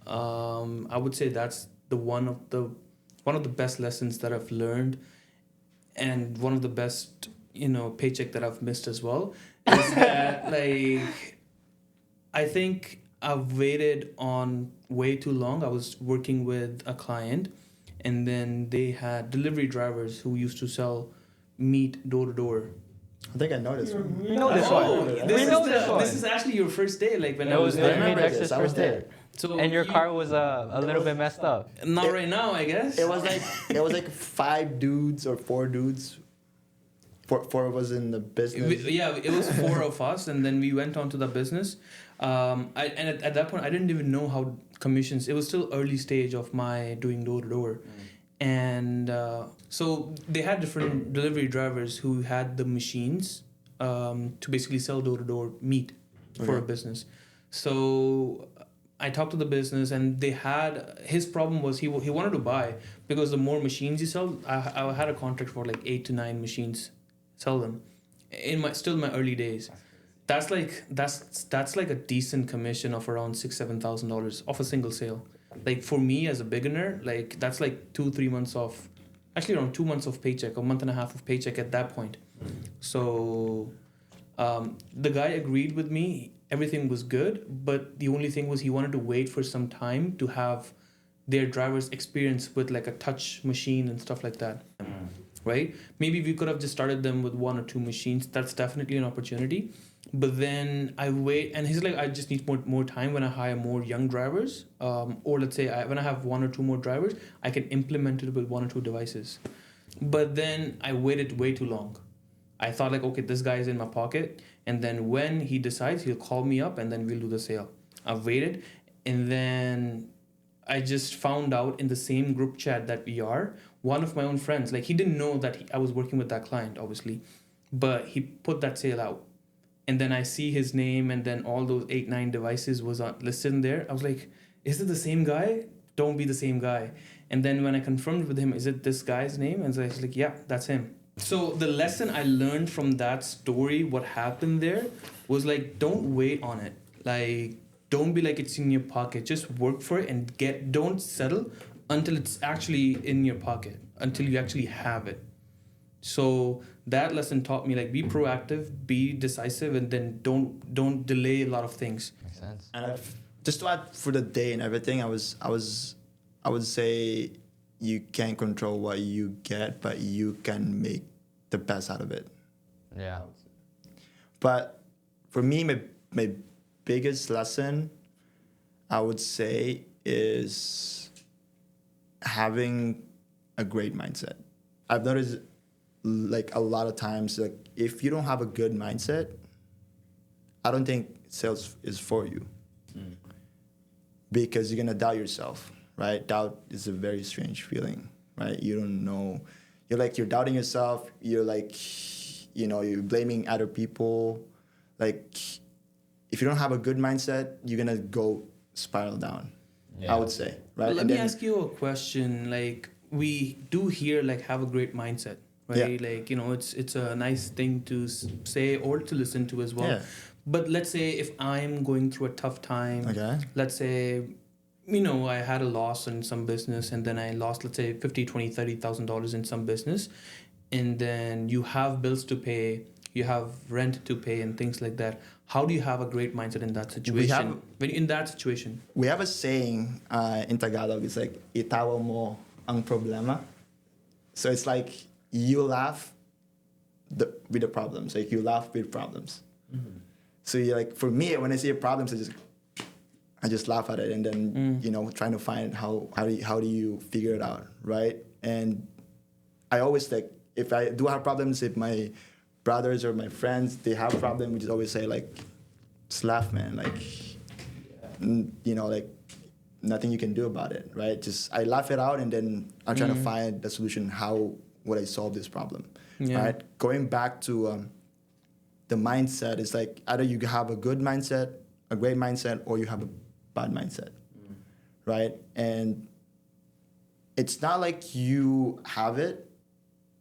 I would say that's one of the best lessons that I've learned, and one of the best paycheck that I've missed as well. Is that like I think I've waited on way too long. I was working with a client, and then they had delivery drivers who used to sell meat door to door. I think I know this one. We know this one. This is actually your first day, like when I It was was there. me and Dexter's I was first day. there. So And your car was a little bit messed up. Not right now, I guess. It was like 5 dudes or 4 dudes. Four of us in the business. It was 4 of us, and then we went on to the business. At that point, I didn't even know how commissions. It was still early stage of my doing door to door, and so they had different delivery drivers who had the machines to basically sell door to door meat for a business. So I talked to the business, and they had his problem was he wanted to buy, because the more machines you sell, I had a contract for like 8 to 9 machines, sell them in my early days. That's like a decent commission of around $6,000-7,000 off a single sale. Like for me as a beginner, like that's like 2-3 months of, actually around 2 months of paycheck, a month and a half of paycheck at that point. So the guy agreed with me. Everything was good, but the only thing was he wanted to wait for some time to have their drivers experience with like a touch machine and stuff like that. Right? Maybe we could have just started them with 1 or 2 machines. That's definitely an opportunity. But then I wait, and he's like, I just need more time when I hire more young drivers. Or let's say when I have 1 or 2 more drivers, I can implement it with 1 or 2 devices. But then I waited way too long. I thought like, okay, this guy is in my pocket. And then when he decides, he'll call me up and then we'll do the sale. I've waited. And then I just found out in the same group chat that we are, one of my own friends, like he didn't know that I was working with that client, obviously, but he put that sale out. And then I see his name, and then all those 8-9 devices was listed in there. I was like, is it the same guy? Don't be the same guy. And then when I confirmed with him, is it this guy's name? And so I was like, yeah, that's him. So the lesson I learned from that story, what happened there, was like, don't wait on it. Like, don't be like it's in your pocket. Just work for it and don't settle until it's actually in your pocket, until you actually have it. So that lesson taught me, like, be proactive, be decisive, and then don't delay a lot of things. Makes sense. And just to add for the day and everything, I would say you can't control what you get, but you can make the best out of it. Yeah. But for me, my biggest lesson, I would say, is having a great mindset. I've noticed, like, a lot of times, like, if you don't have a good mindset, I don't think sales is for you. Because you're gonna doubt yourself, right? Doubt is a very strange feeling, right? You don't know. You're doubting yourself. You're like, you're blaming other people. Like, if you don't have a good mindset, you're gonna go spiral down. Yeah. I would say, right? Let me ask you a question. Like, we do hear, like, have a great mindset, right? Yeah. Like, it's a nice thing to say or to listen to as well. Yeah. But let's say if I'm going through a tough time, Okay. let's say, I had a loss in some business and then I lost, let's say, 50, 20, $30,000 in some business. And then you have bills to pay, you have rent to pay and things like that. How do you have a great mindset in that situation? When you're in that situation. We have a saying in Tagalog, it's like, itawa mo ang problema. So it's like you laugh with the problems. Like you laugh with problems. Mm-hmm. So you're like, for me, when I see a problem, I just laugh at it and then, trying to find how do you figure it out, right? And I always like, if I do have problems, if my brothers or my friends, they have problems, we just always say like, just laugh, man. Like, like nothing you can do about it, right? Just, I laugh it out and then I'm trying to find the solution. How would I solve this problem, right? Going back to the mindset, is like either you have a good mindset, a great mindset, or you have a bad mindset, right? And it's not like you have it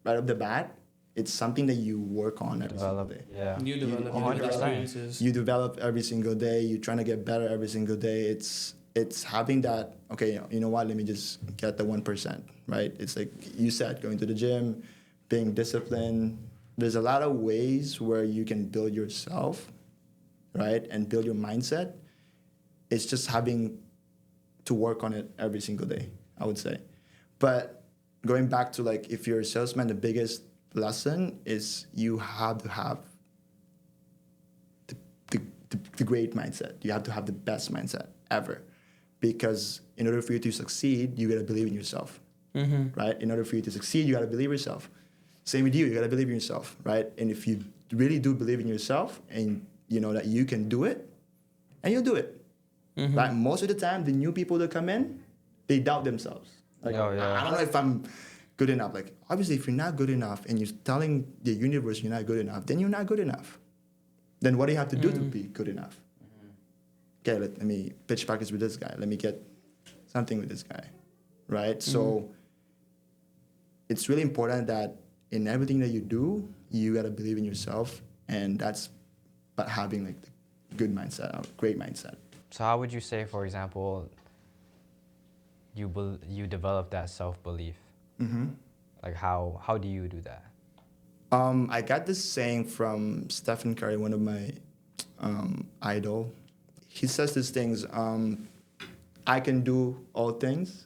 right off the bat. It's something that you work on every single day. Yeah. You develop your 100%. experiences. You develop every single day. You're trying to get better every single day. It's having that, okay, you know what, let me just get the 1%, right? It's like you said, going to the gym, being disciplined. There's a lot of ways where you can build yourself, right? And build your mindset. It's just having to work on it every single day, I would say. But going back to like, if you're a salesman, the biggest lesson is you have to have the great mindset. You have to have the best mindset ever. Because in order for you to succeed, you got to believe in yourself, right? In order for you to succeed, you got to believe in yourself. Same with you got to believe in yourself, right? And if you really do believe in yourself and you know that you can do it, and you'll do it, right? Most of the time, the new people that come in, they doubt themselves. Like, I don't know if I'm good enough. Like, obviously, if you're not good enough and you're telling the universe you're not good enough, then you're not good enough. Then what do you have to do to be good enough? Okay, let me pitch practice with this guy. Let me get something with this guy, right? So it's really important that in everything that you do, you gotta believe in yourself, and that's about having like the good mindset, a great mindset. So how would you say, for example, you develop that self-belief? Like how do you do that? I got this saying from Stephen Curry, one of my idol. He says these things, I can do all things.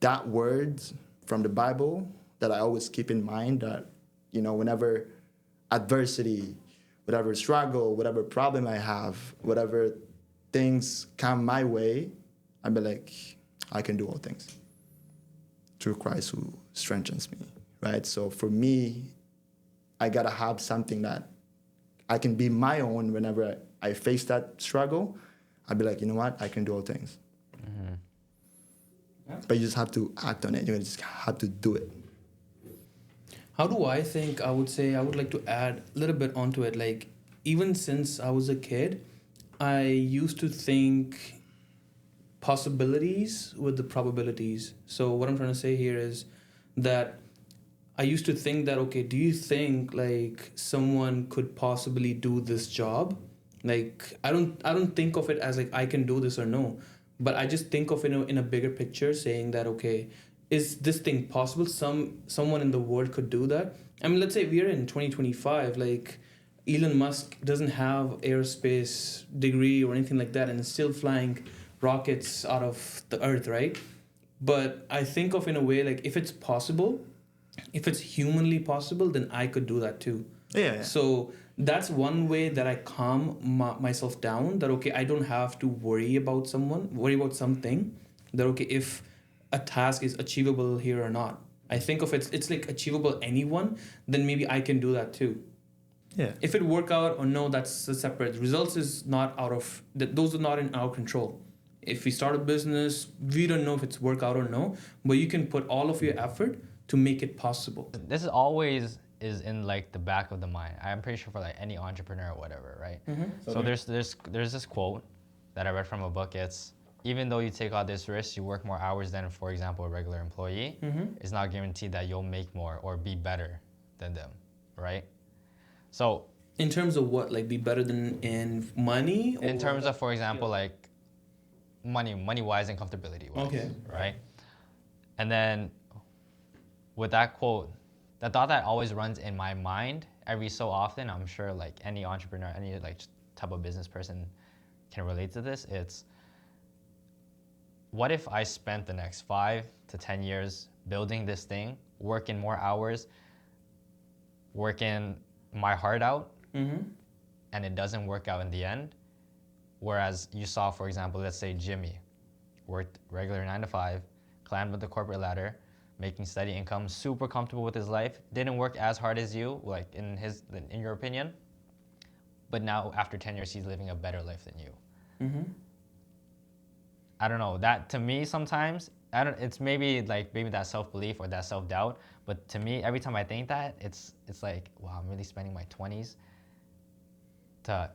That words from the Bible that I always keep in mind, that, whenever adversity, whatever struggle, whatever problem I have, whatever things come my way, I'll be like, I can do all things through Christ who strengthens me, right? So for me, I gotta have something that I can be my own. Whenever I face that struggle, I'll be like, you know what, I can do all things. But you just have to act on it. You just have to do it. How do I think? I would say I would like to add a little bit onto it. Like, even since I was a kid, I used to think possibilities with the probabilities. So what I'm trying to say here is that I used to think that, okay, do you think like someone could possibly do this job? Like, I don't think of it as like I can do this or no, but I just think of it in a bigger picture, saying that, okay, is this thing possible? Someone in the world could do that. I mean, let's say we are in 2025, like Elon Musk doesn't have aerospace degree or anything like that and is still flying rockets out of the earth, right? But I think of in a way, like if it's possible, if it's humanly possible, then I could do that too. Yeah. So that's one way that I calm myself down, that, okay, I don't have to worry about something, that, okay, if a task is achievable here or not. I think of it's like achievable anyone, then maybe I can do that too. Yeah. If it work out or no, that's a separate. Results is not those are not in our control. If we start a business, we don't know if it's work out or no, but you can put all of your effort to make it possible. This is always in like the back of the mind. I'm pretty sure for like any entrepreneur or whatever, right? So there's this quote that I read from a book. It's, even though you take all this risk, you work more hours than, for example, a regular employee, it's not guaranteed that you'll make more or be better than them, right? So In terms of what, like be better than in money? Or? in terms of, for example, like money wise and comfortability wise, Okay. right? And then with that quote, the thought that always runs in my mind every so often, I'm sure like any entrepreneur, any like type of business person can relate to this. It's, what if I spent the next 5 to 10 years building this thing, working more hours, working my heart out, and it doesn't work out in the end? Whereas you saw, for example, let's say Jimmy worked regular 9 to 5, climbed with the corporate ladder, making steady income, super comfortable with his life, didn't work as hard as you, like in your opinion, but now after 10 years, he's living a better life than you. I don't know, that to me sometimes, it's maybe that self-belief or that self-doubt, but to me, every time I think that, it's like, wow, I'm really spending my 20s to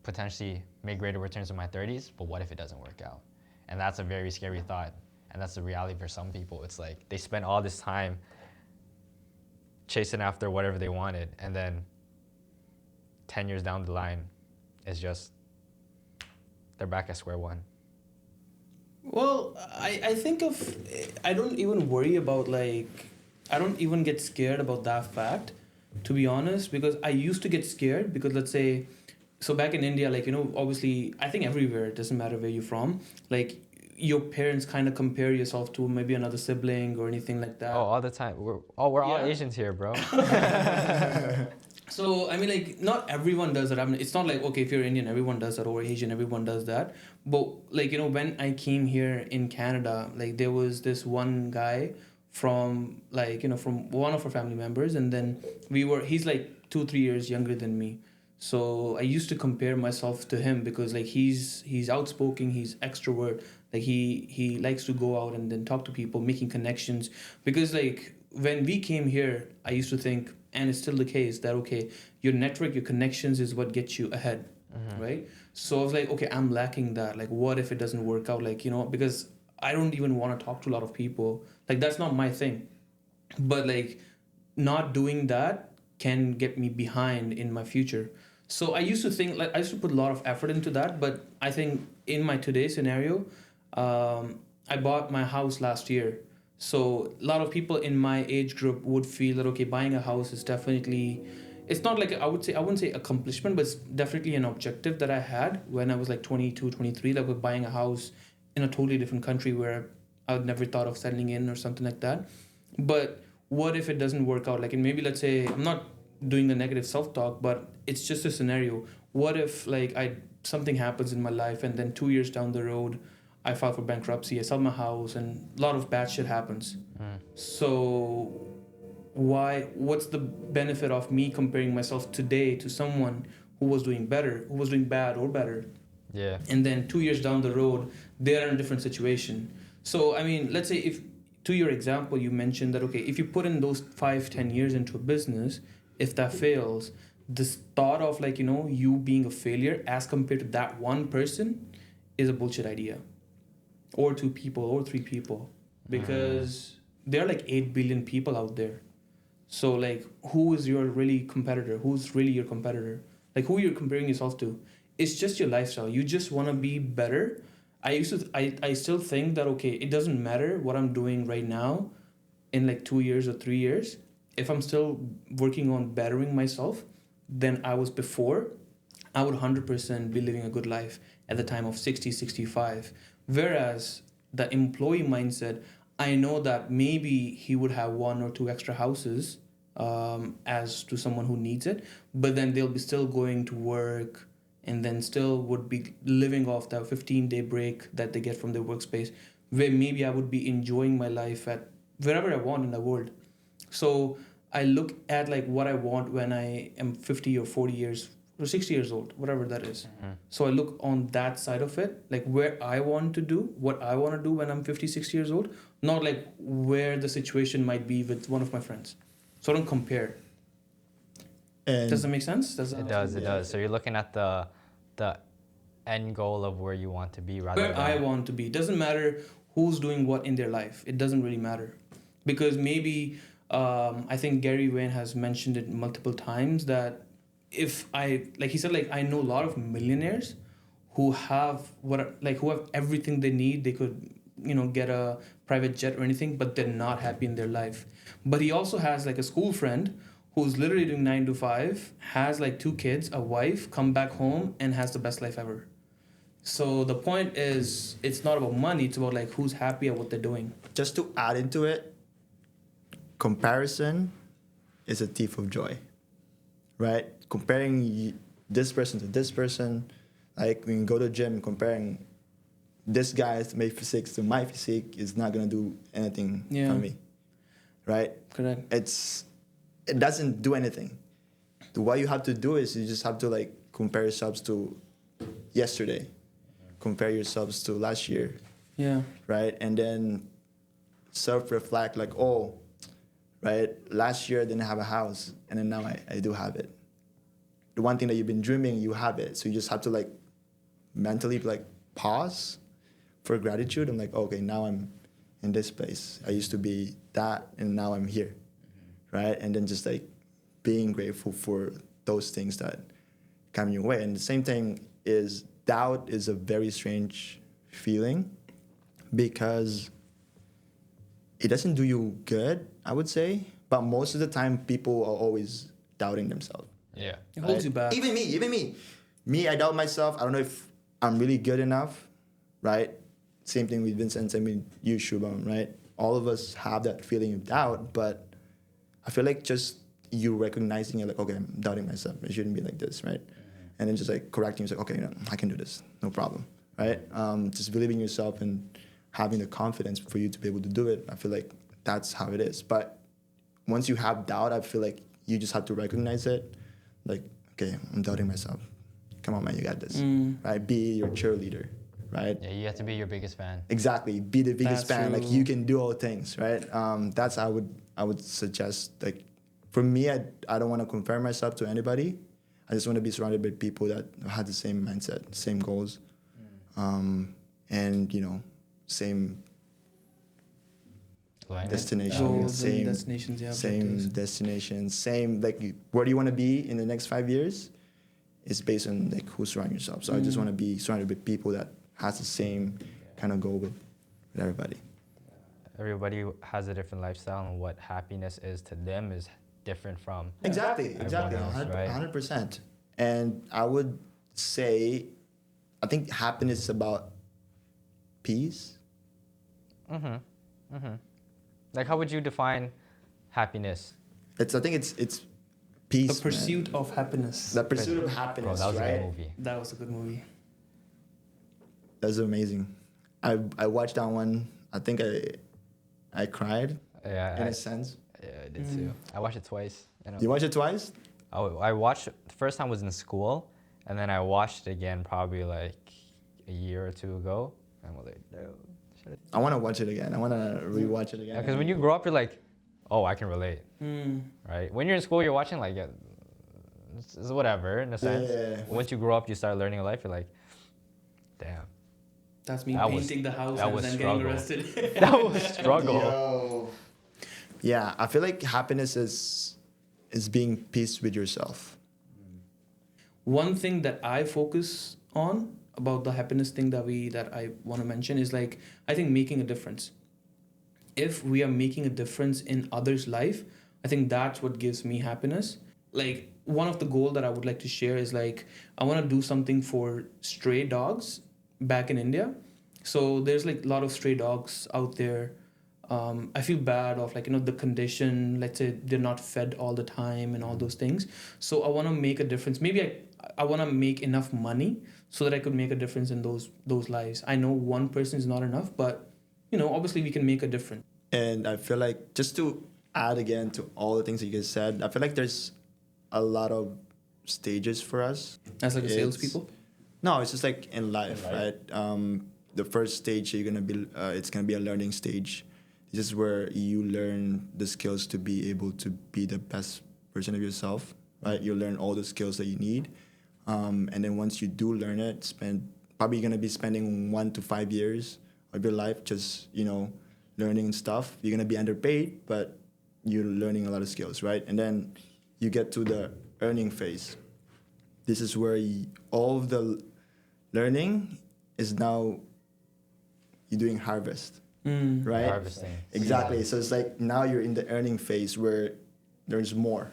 potentially make greater returns in my 30s, but what if it doesn't work out? And that's a very scary thought. And that's the reality for some people. It's like they spend all this time chasing after whatever they wanted, and then 10 years down the line, it's just, they're back at square one. Well, I think I don't even worry about I don't even get scared about that fact, to be honest, because I used to get scared because let's say, so back in India, obviously, I think everywhere, it doesn't matter where you're from, your parents kind of compare yourself to maybe another sibling or anything like that. Oh, all the time. We're all Asians here, bro. So, I mean, not everyone does that. I mean, it's not like, okay, if you're Indian, everyone does that, or Asian, everyone does that. But, when I came here in Canada, there was this one guy from, from one of our family members, and then he's 2-3 years younger than me. So I used to compare myself to him because he's outspoken, he's extrovert, he likes to go out and then talk to people, making connections. Because when we came here, I used to think, and it's still the case, that okay, your network, your connections is what gets you ahead, right? So I was like, okay, I'm lacking that. What if it doesn't work out? Because I don't even want to talk to a lot of people. That's not my thing. But not doing that can get me behind in my future. So I used to think, I used to put a lot of effort into that, but I think in my today's scenario, I bought my house last year. So a lot of people in my age group would feel that, okay, buying a house is definitely, it's not I wouldn't say accomplishment, but it's definitely an objective that I had when I was 22, 23, was buying a house in a totally different country where I would never thought of settling in or something like that. But what if it doesn't work out? And maybe let's say, I'm not doing the negative self-talk, but it's just a scenario. What if something happens in my life and then 2 years down the road, I file for bankruptcy, I sell my house, and a lot of bad shit happens. So what's the benefit of me comparing myself today to someone who was doing better, who was doing bad or better? Yeah. And then 2 years down the road, they're in a different situation. So, I mean, let's say if, to your example, you mentioned that, okay, if you put in those 5-10 years into a business, if that fails, this thought of you being a failure as compared to that one person is a bullshit idea. Or 2 people or 3 people. Because there are 8 billion people out there. So who is your really competitor? Who's really your competitor? Who you're comparing yourself to? It's just your lifestyle. You just want to be better. I still think that, okay, it doesn't matter what I'm doing right now in 2 years or 3 years. If I'm still working on bettering myself than I was before, I would 100% be living a good life at the time of 60, 65. Whereas the employee mindset, I know that maybe he would have 1 or 2 extra houses as to someone who needs it, but then they'll be still going to work and then still would be living off that 15-day break that they get from their workspace, where maybe I would be enjoying my life at wherever I want in the world. So I look at what I want when I am 50 or 40 years or 60 years old, whatever that is. So I look on that side of it, where I want to do, what I want to do when I'm 50, 60 years old, not where the situation might be with one of my friends. So I don't compare. And does that make sense? It does. So you're looking at the end goal of where you want to be rather where than I want to be. It doesn't matter who's doing what in their life. It doesn't really matter. Because maybe, I think Gary Vaynerchuk has mentioned it multiple times that if I, like he said, like I know a lot of millionaires who have who have everything they need. They could, get a private jet or anything, but they're not happy in their life. But he also has like a school friend who's literally doing 9 to 5, has like 2 kids, a wife, come back home and has the best life ever. So the point is, it's not about money. It's about like who's happy at what they're doing. Just to add into it, comparison is a thief of joy, right? Comparing this person to this person, like when you go to the gym, comparing this guy's physique to my physique is not gonna do anything for me, right? Correct. It doesn't do anything. What you have to do is you just have to like compare yourselves to yesterday, compare yourselves to last year, right? And then self-reflect like, oh, right, last year I didn't have a house, and then now I do have it. The one thing that you've been dreaming, you have it. So you just have to like mentally like pause for gratitude. I'm like, okay, now I'm in this place. I used to be that, and now I'm here, right? And then just like being grateful for those things that come your way. And the same thing is doubt is a very strange feeling because it doesn't do you good, I would say. But most of the time, people are always doubting themselves. Yeah. It holds you back. Even me. Me, I doubt myself. I don't know if I'm really good enough, right? Same thing with Vincent, same with you, Shubham, right? All of us have that feeling of doubt, but I feel like just you recognizing it, like, okay, I'm doubting myself. It shouldn't be like this, right? And then just like correcting yourself, okay, I can do this, no problem, right? Just believing in yourself and having the confidence for you to be able to do it. I feel like that's how it is. But once you have doubt, I feel like you just have to recognize it. Like, okay, I'm doubting myself. Come on, man, you got this, right? Be your cheerleader, right? Yeah, you have to be your biggest fan. Exactly, be the biggest That's fan. true. Like you can do all things, right? That's I would suggest. Like for me, I don't want to compare myself to anybody. I just want to be surrounded by people that have the same mindset, same goals, and same Alignment. destination, Goals and destinations, same objectives. destination, same like where do you want to be in the next 5 years? It's based on like who surround yourself. So I just want to be surrounded with people that has the same kind of goal with everybody. Everybody has a different lifestyle, and what happiness is to them is different from Exactly, everyone else, right? 100%. And I would say, I think happiness is about peace. Like, how would you define happiness? I think it's peace. The Pursuit of Happiness. The pursuit of Bro, happiness, that was a right? good movie. That was a good movie. That's amazing. I watched that one. I think I cried Yeah, in a sense. Yeah, I did too. I watched it twice. You watched it twice? I watched it, the first time was in school, and then I watched it again probably like a year or two ago. And I was like, no, should I want to watch it again. I want to rewatch it again. because when you grow up, you're like, oh, I can relate, right? When you're in school, you're watching like, yeah, it's whatever in a sense. Yeah. Once you grow up, you start learning your life. You're like, damn, That's me That was- painting the house that and was then struggle. getting arrested. that was struggle. Yo. Yeah, I feel like happiness is being peace with yourself. One thing that I focus on about the happiness thing that I want to mention is like, I think making a difference. If we are making a difference in others' life, I think that's what gives me happiness. Like one of the goals that I would like to share is like, I want to do something for stray dogs back in India. So there's like a lot of stray dogs out there. I feel bad of like, the condition, let's say they're not fed all the time and all those things. So I want to make a difference. Maybe I want to make enough money so that I could make a difference in those lives. I know one person is not enough, but obviously we can make a difference. And I feel like just to add again to all the things that you guys said, I feel like there's a lot of stages for us. As like a It's- salespeople. No, it's just like in life, right? The first stage you're gonna be, it's gonna be a learning stage. This is where you learn the skills to be able to be the best version of yourself, right? You learn all the skills that you need, and then once you do learn it, probably gonna be spending 1 to 5 years of your life just learning stuff. You're gonna be underpaid, but you're learning a lot of skills, right? And then you get to the earning phase, this is where all of the learning is now you're doing harvest, right? Harvesting. Exactly. Yeah. So it's like now you're in the earning phase where there's more,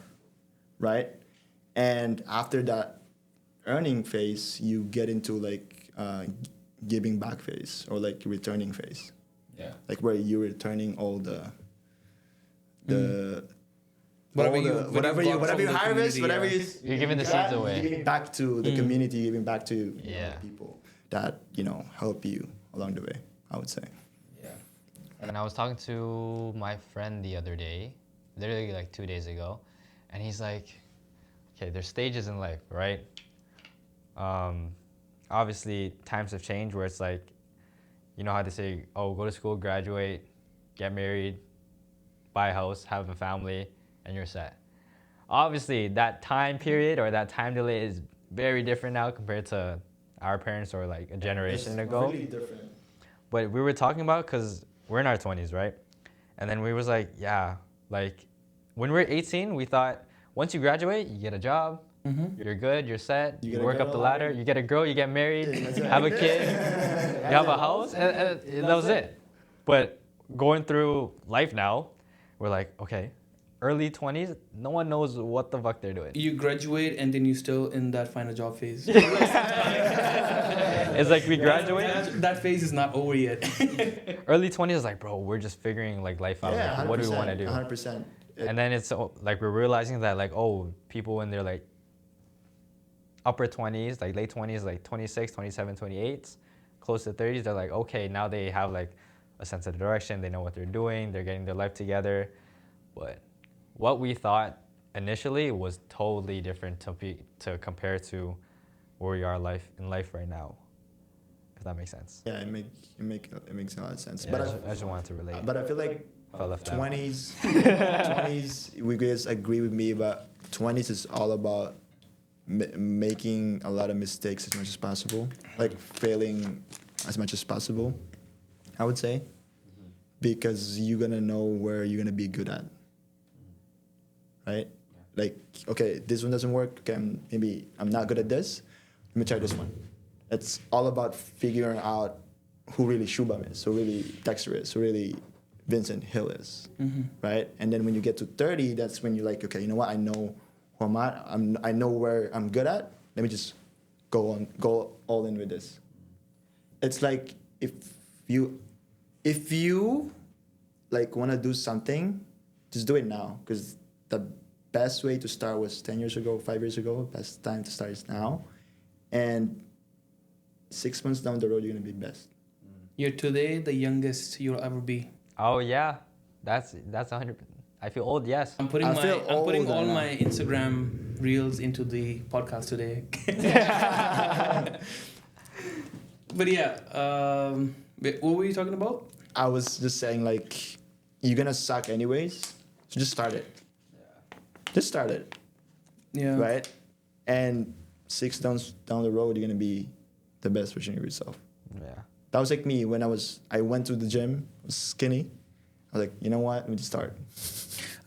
right? And after that earning phase, you get into like giving back phase or like returning phase. Yeah. Like where you're returning all the Whatever all you- the- what whatever you you got whatever from you the harvest, community, whatever yeah. you You're giving the got, seeds away. you're giving back to the community, giving back to Yeah. people that help you along the way. I would say. Yeah. And I was talking to my friend the other day, literally like 2 days ago, and he's like, okay, there's stages in life, right? Obviously, times have changed where it's like, you know how they say, oh, go to school, graduate, get married, buy a house, have a family, and you're set. Obviously, that time period or that time delay is very different now compared to our parents or like a generation ago. Really different. But we were talking about, because we're in our 20s, right? And then we was like, yeah, like when we were 18, we thought once you graduate, you get a job, you're good, you're set, You you get a work up girl. the ladder, you get a girl, you get married, Yeah, that's right. have a kid, you have a house, and that was it. But going through life now, we're like, okay, early 20s, no one knows what the fuck they're doing. You graduate and then you still in that find a job phase. It's like we graduate, That phase is not over yet. early 20s is like, bro, we're just figuring like life out. Yeah, Like, what do we want to do? 100%. And then it's like we're realizing that like, oh, people in their like upper 20s, like late 20s, like 26, 27, 28, close to 30s, they're like, okay, now they have like a sense of direction, they know what they're doing, they're getting their life together. But what we thought initially was totally different to compare to where we are in life right now, if that makes sense. Yeah, it makes a lot of sense. Yeah, But I just wanted to relate. but I feel like If I left out. 20s, you guys agree with me, but 20s is all about making a lot of mistakes as much as possible, like failing as much as possible, I would say, because you're gonna know where you're gonna be good at, right? Like, okay, this one doesn't work. Okay, maybe I'm not good at this. Let me try this one. It's all about figuring out who really Shubham is, who really Dexter is, who really Vincent Hill is, right? And then when you get to 30, that's when you're like, okay, you know what? I know who I'm at. I know where I'm good at. Let me just go all in with this. It's like if you like want to do something, just do it now, because the best way to start was 10 years ago, 5 years ago. Best time to start is now, and 6 months down the road, you're gonna be best. You're today the youngest you'll ever be. Oh yeah, that's 100%. I feel old, yes. I'm putting I feel all old my Instagram reels into the podcast today. But yeah, wait, what were you talking about? I was just saying, like, you're gonna suck anyways, so just start it. Just start it, Yeah. right? And 6 months down the road, you're gonna be the best version of yourself. Yeah. That was like me when I went to the gym, was skinny. I was like, you know what? Let me just start.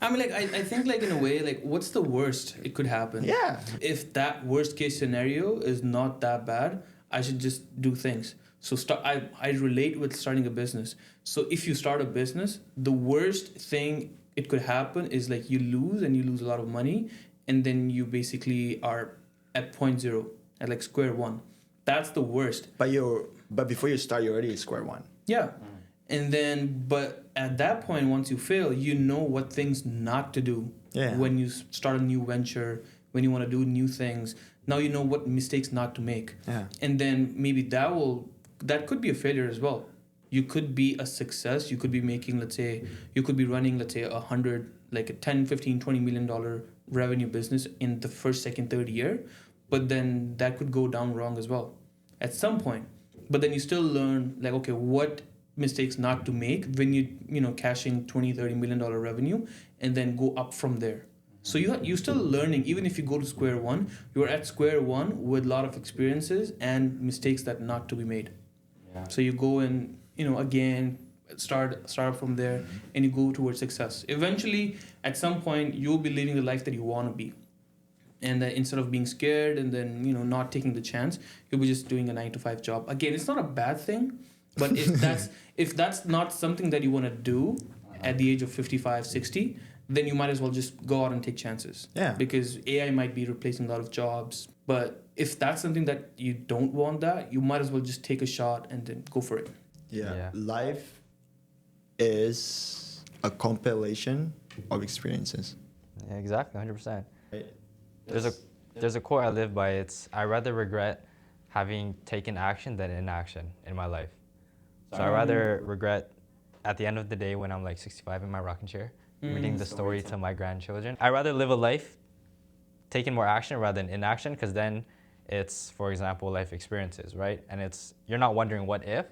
I mean, like, I think, like, in a way, like, what's the worst it could happen? Yeah. If that worst case scenario is not that bad, I should just do things. So I relate with starting a business. So if you start a business, the worst thing it could happen is like you lose a lot of money, and then you basically are at 0.0, at like square one. That's the worst. But before you start, you're already at square one. Yeah. And then, but at that point, once you fail, you know what things not to do. Yeah. When you start a new venture, when you want to do new things, now you know what mistakes not to make. Yeah. And then maybe that could be a failure as well. You could be a success. You could be making, let's say, you could be running, let's say, 100, like a 10, 15, $20 million revenue business in the first, second, third year. But then that could go down wrong as well at some point. But then you still learn, like, okay, what mistakes not to make when you cashing 20, $30 million revenue, and then go up from there. So you're still learning. Even if you go to square one, you're at square one with a lot of experiences and mistakes that not to be made. Yeah. So you go and, again, start from there, and you go towards success. Eventually, at some point, you'll be living the life that you want to be. And then instead of being scared and then, you know, not taking the chance, you'll be just doing a 9 to 5 job. Again, it's not a bad thing, but if that's not something that you want to do at the age of 55, 60, then you might as well just go out and take chances. Yeah. Because AI might be replacing a lot of jobs. But if that's something that you don't want that, you might as well just take a shot and then go for it. Yeah. Life is a compilation of experiences. Yeah, exactly, 100%. Right? There's a quote I live by. It's, I rather regret having taken action than inaction in my life. So I rather regret at the end of the day when I'm like 65 in my rocking chair, reading the story to my grandchildren. I rather live a life taking more action rather than inaction, because then it's, for example, life experiences, right? And it's, you're not wondering what if,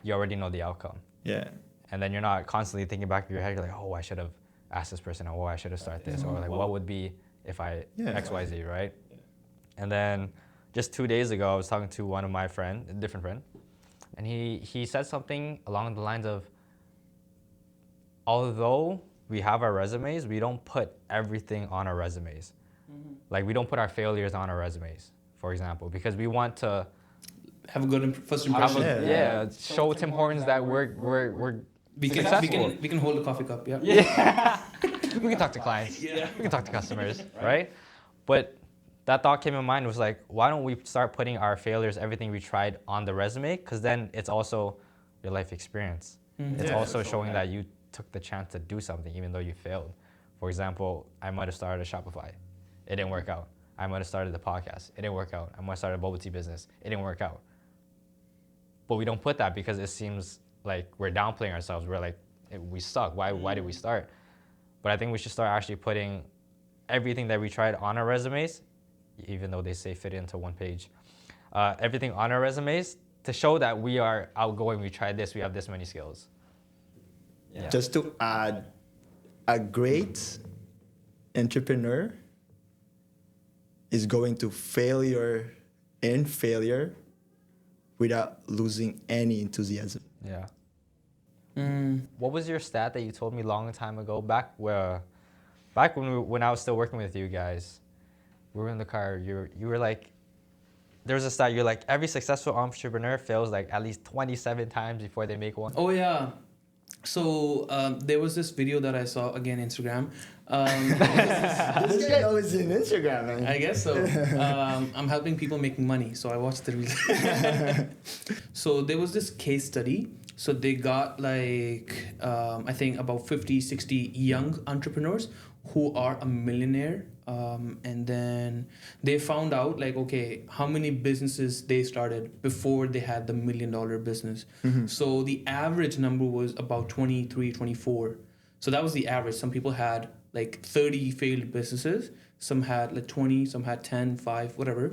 you already know the outcome. Yeah. And then you're not constantly thinking back in your head, you're like, oh, I should have asked this person, or oh, I should have started this, or like, what would be if I X, Y, Z, right? And then just 2 days ago, I was talking to one of my friends, a different friend, and he said something along the lines of, although we have our resumes, we don't put everything on our resumes. Like, we don't put our failures on our resumes, for example, because we want to Have a good first impression. show Tim Hortons that we're We successful. can hold a coffee cup, yeah. Yeah. We can talk to clients. Yeah. We can talk to customers, right? But that thought came in mind, was like, why don't we start putting our failures, everything we tried, on the resume? Because then it's also your life experience. It's also showing that you took the chance to do something even though you failed. For example, I might have started a Shopify. It didn't work out. I might have started the podcast. It didn't work out. I might have started a bubble tea business. It didn't work out. But we don't put that because it seems like we're downplaying ourselves. We're like, we suck. Why did we start? But I think we should start actually putting everything that we tried on our resumes, even though they say fit into one page, everything on our resumes to show that we are outgoing, we tried this, we have this many skills. Yeah. Just to add, a great entrepreneur is going to failure without losing any enthusiasm. Yeah. What was your stat that you told me long time ago, back when I was still working with you guys? We were in the car. You were like, there was a stat. You're like, every successful entrepreneur fails like at least 27 times before they make one. Oh yeah. So there was this video that I saw, again, Instagram. This guy always in Instagram, man. I guess so. I'm helping people making money, so I watched the reel. So there was this case study. So they got like, I think about 50, 60 young entrepreneurs who are a millionaire. And then they found out like, okay, how many businesses they started before they had the $1 million business. So the average number was about 23, 24. So that was the average. Some people had like 30 failed businesses. Some had like 20, some had 10, 5, whatever.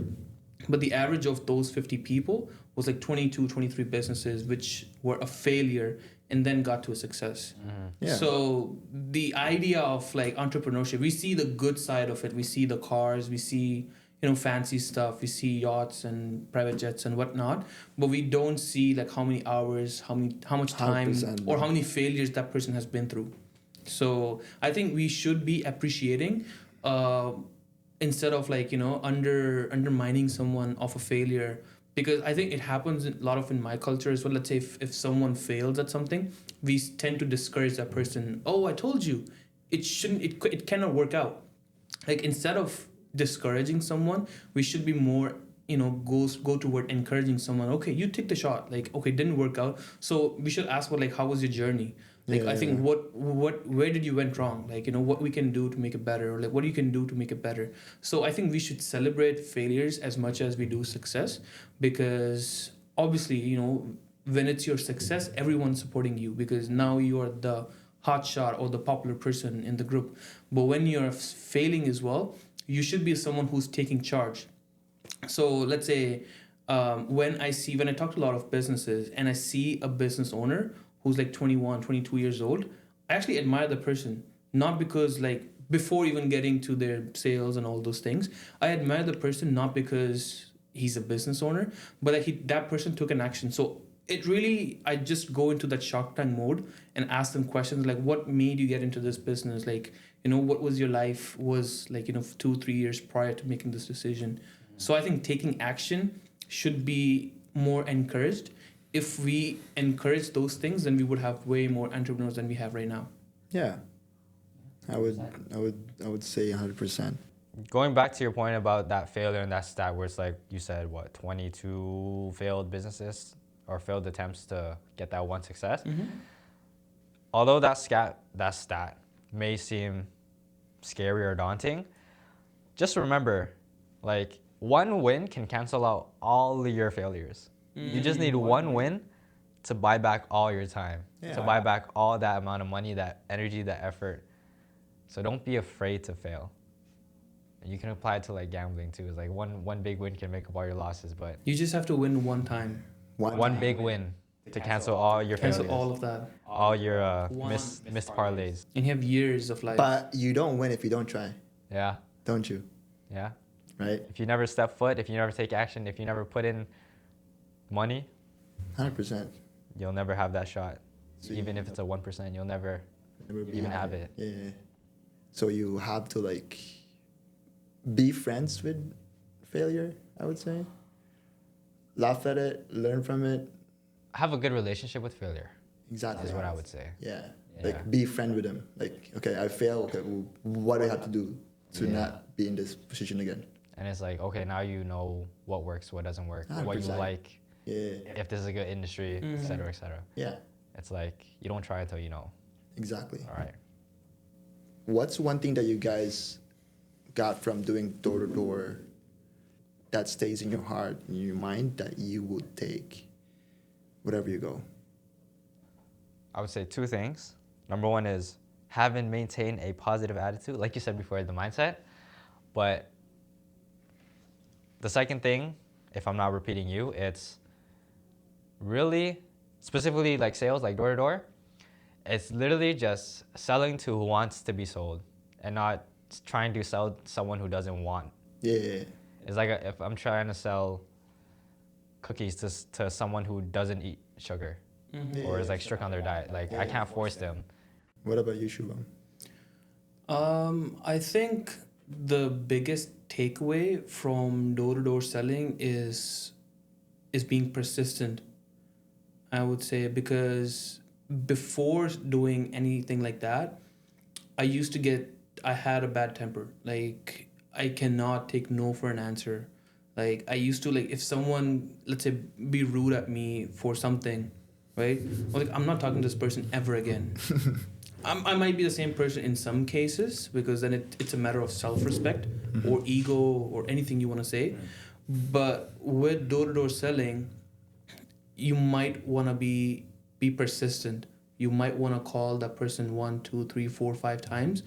But the average of those 50 people was like 22, 23 businesses, which were a failure and then got to a success. Yeah. So the idea of like entrepreneurship, we see the good side of it. We see the cars, we see, you know, fancy stuff. We see yachts and private jets and whatnot, but we don't see like how many hours, how much time, 100%. or how many failures that person has been through. So I think we should be appreciating, instead of like, you know, undermining someone of a failure. Because I think it happens a lot of in my culture as well. Let's say if someone fails at something, we tend to discourage that person. Oh, I told you, it cannot work out. Like, instead of discouraging someone, we should be more, you know, go toward encouraging someone. Okay, you take the shot. Like, okay, it didn't work out. So we should ask, well, like, how was your journey? Like, I think where did you went wrong? Like, you know, what we can do to make it better, or like what you can do to make it better. So I think we should celebrate failures as much as we do success, because obviously, you know, when it's your success, everyone's supporting you because now you are the hot shot or the popular person in the group. But when you're failing as well, you should be someone who's taking charge. So let's say when I talk to a lot of businesses and I see a business owner who's like 21, 22 years old, I actually admire the person. Not because like before even getting to their sales and all those things, I admire the person not because he's a business owner, but that person took an action. So it really, I just go into that Shark Tank mode and ask them questions like, what made you get into this business? Like, what was your life was like, 2-3 years prior to making this decision. So I think taking action should be more encouraged. If we encourage those things, then we would have way more entrepreneurs than we have right now. Yeah. I would say 100%. Going back to your point about that failure and that stat where it's like you said, 22 failed businesses or failed attempts to get that one success. Mm-hmm. Although that stat may seem scary or daunting, just remember, like, one win can cancel out all of your failures. You just need one win to buy back all your time, to buy back all that amount of money, that energy, that effort. So don't be afraid to fail. You can apply it to like gambling too. It's like one big win can make up all your losses, but You just have to win one time. one big win to cancel all your failures, Cancel all of that. all your missed parlays. And you have years of life. But you don't win if you don't try, Yeah, don't you? yeah. Right? If you never step foot, if you never take action, if you never put in money, 100%. you'll never have that shot. So Even if it's a 1%, you'll never even have it. Yeah. So you have to like be friends with failure, I would say. Laugh at it, learn from it. Have a good relationship with failure Exactly. is what I would say. Yeah. Yeah. Like be friend with them. Like, okay, I fail. Okay, well, what do I have to do to not be in this position again? And it's like, okay, now you know what works, what doesn't work, what you 100%. like, Yeah. if this is a good industry, et cetera, et cetera. Yeah. It's like, you don't try until you know. Exactly. All right. What's one thing that you guys got from doing door to door that stays in your heart, in your mind, that you would take wherever you go? I would say two things. Number one is have and maintain a positive attitude, like you said before, the mindset. But the second thing, if I'm not repeating you, it's really, specifically like sales, like door to door, it's literally just selling to who wants to be sold and not trying to sell someone who doesn't want. Yeah. It's like if I'm trying to sell cookies to someone who doesn't eat sugar or is like strict on their diet, like I can't force them. What about you, Shubham? I think the biggest takeaway from door-to-door selling is being persistent, I would say, because before doing anything like that, I had a bad temper. Like, I cannot take no for an answer. Like, I used to, like, if someone, let's say, be rude at me for something, right? Like, I'm not talking to this person ever again. I might be the same person in some cases, because then it's a matter of self-respect or ego or anything you want to say. But with door-to-door selling, you might want to be persistent. You might want to call that person 1, 2, 3, 4, 5 times.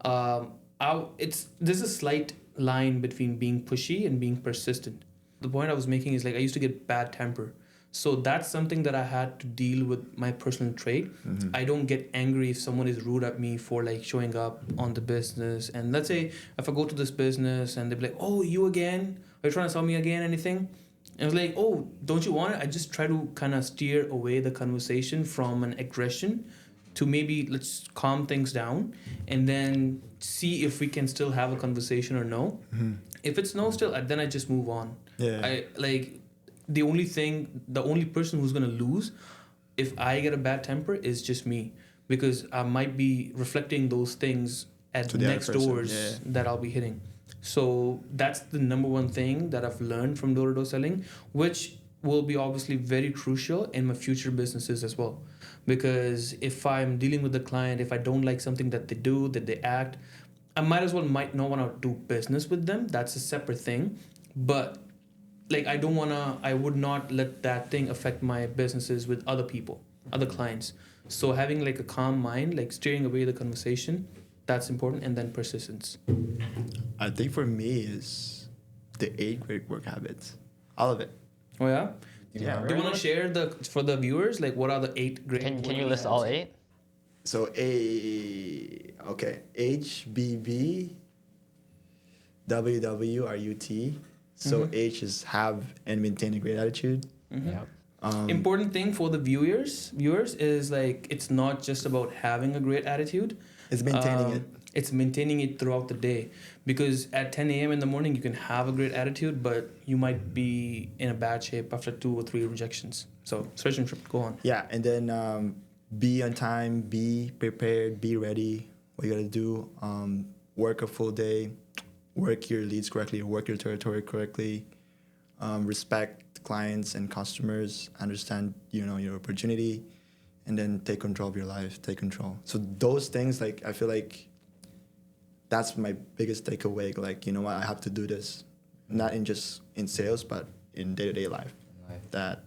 There's a slight line between being pushy and being persistent. The point I was making is, like, I used to get bad temper. So that's something that I had to deal with, my personal trait. I don't get angry if someone is rude at me for like showing up on the business. And let's say if I go to this business and they're like, "Oh, you again? Are you trying to sell me again anything?" And I was like, "Oh, don't you want it?" I just try to kind of steer away the conversation from an aggression to maybe let's calm things down and then see if we can still have a conversation or no. If it's no still, then I just move on. Yeah. The only person who's going to lose if I get a bad temper is just me, because I might be reflecting those things at To the the next other person, doors that I'll be hitting. So that's the number one thing that I've learned from door-to-door selling, which will be obviously very crucial in my future businesses as well. Because if I'm dealing with the client, if I don't like something that they do, that they act, I might not want to do business with them. That's a separate thing. But like, I would not let that thing affect my businesses with other people, other clients. So having like a calm mind, like steering away the conversation, that's important. And then persistence. I think for me is the 8 great work habits. All of it. Oh yeah? Yeah. Do you want to share for the viewers, like what are the 8 great? Can you list all 8? So HBB, WWRUT. So H is have and maintain a great attitude. Yep. Important thing for the viewers is like, it's not just about having a great attitude. It's maintaining it. It's maintaining it throughout the day, because at 10 a.m. in the morning you can have a great attitude, but you might be in a bad shape after 2 or 3 rejections. So search and trip, go on. Yeah, and then be on time, be prepared, be ready. What you gotta do, work a full day, work your leads correctly, work your territory correctly, respect clients and customers, understand your opportunity, and then take control of your life, take control. So those things, like, I feel like that's my biggest takeaway. Like, you know what, I have to do this, not just in sales, but in day-to-day life, that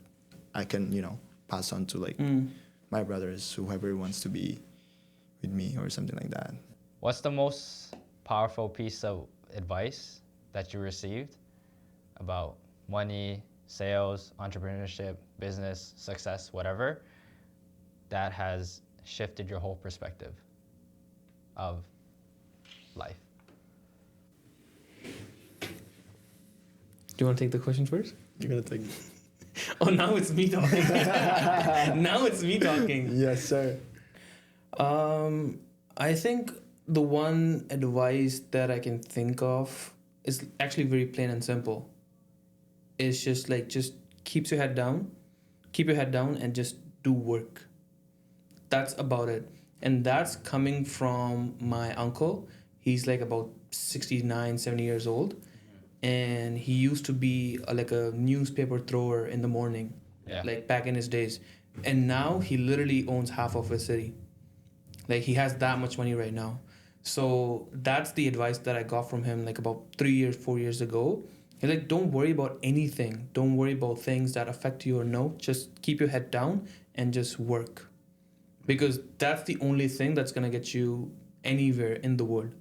I can, pass on to like my brothers, whoever wants to be with me or something like that. What's the most powerful piece of advice that you received about money, sales, entrepreneurship, business, success, whatever, that has shifted your whole perspective of life? Do you want to take the question first? You're gonna take. Oh, now it's me talking. Now it's me talking. Yes, sir. I think the one advice that I can think of is actually very plain and simple. It's just keep your head down, and just do work. That's about it. And that's coming from my uncle. He's like about 69, 70 years old. And he used to be like a newspaper thrower in the morning, like back in his days. And now he literally owns half of a city. Like, he has that much money right now. So that's the advice that I got from him like about 4 years ago. He's like, don't worry about anything. Don't worry about things that affect you or no. Just keep your head down and just work. Because that's the only thing that's going to get you anywhere in the world.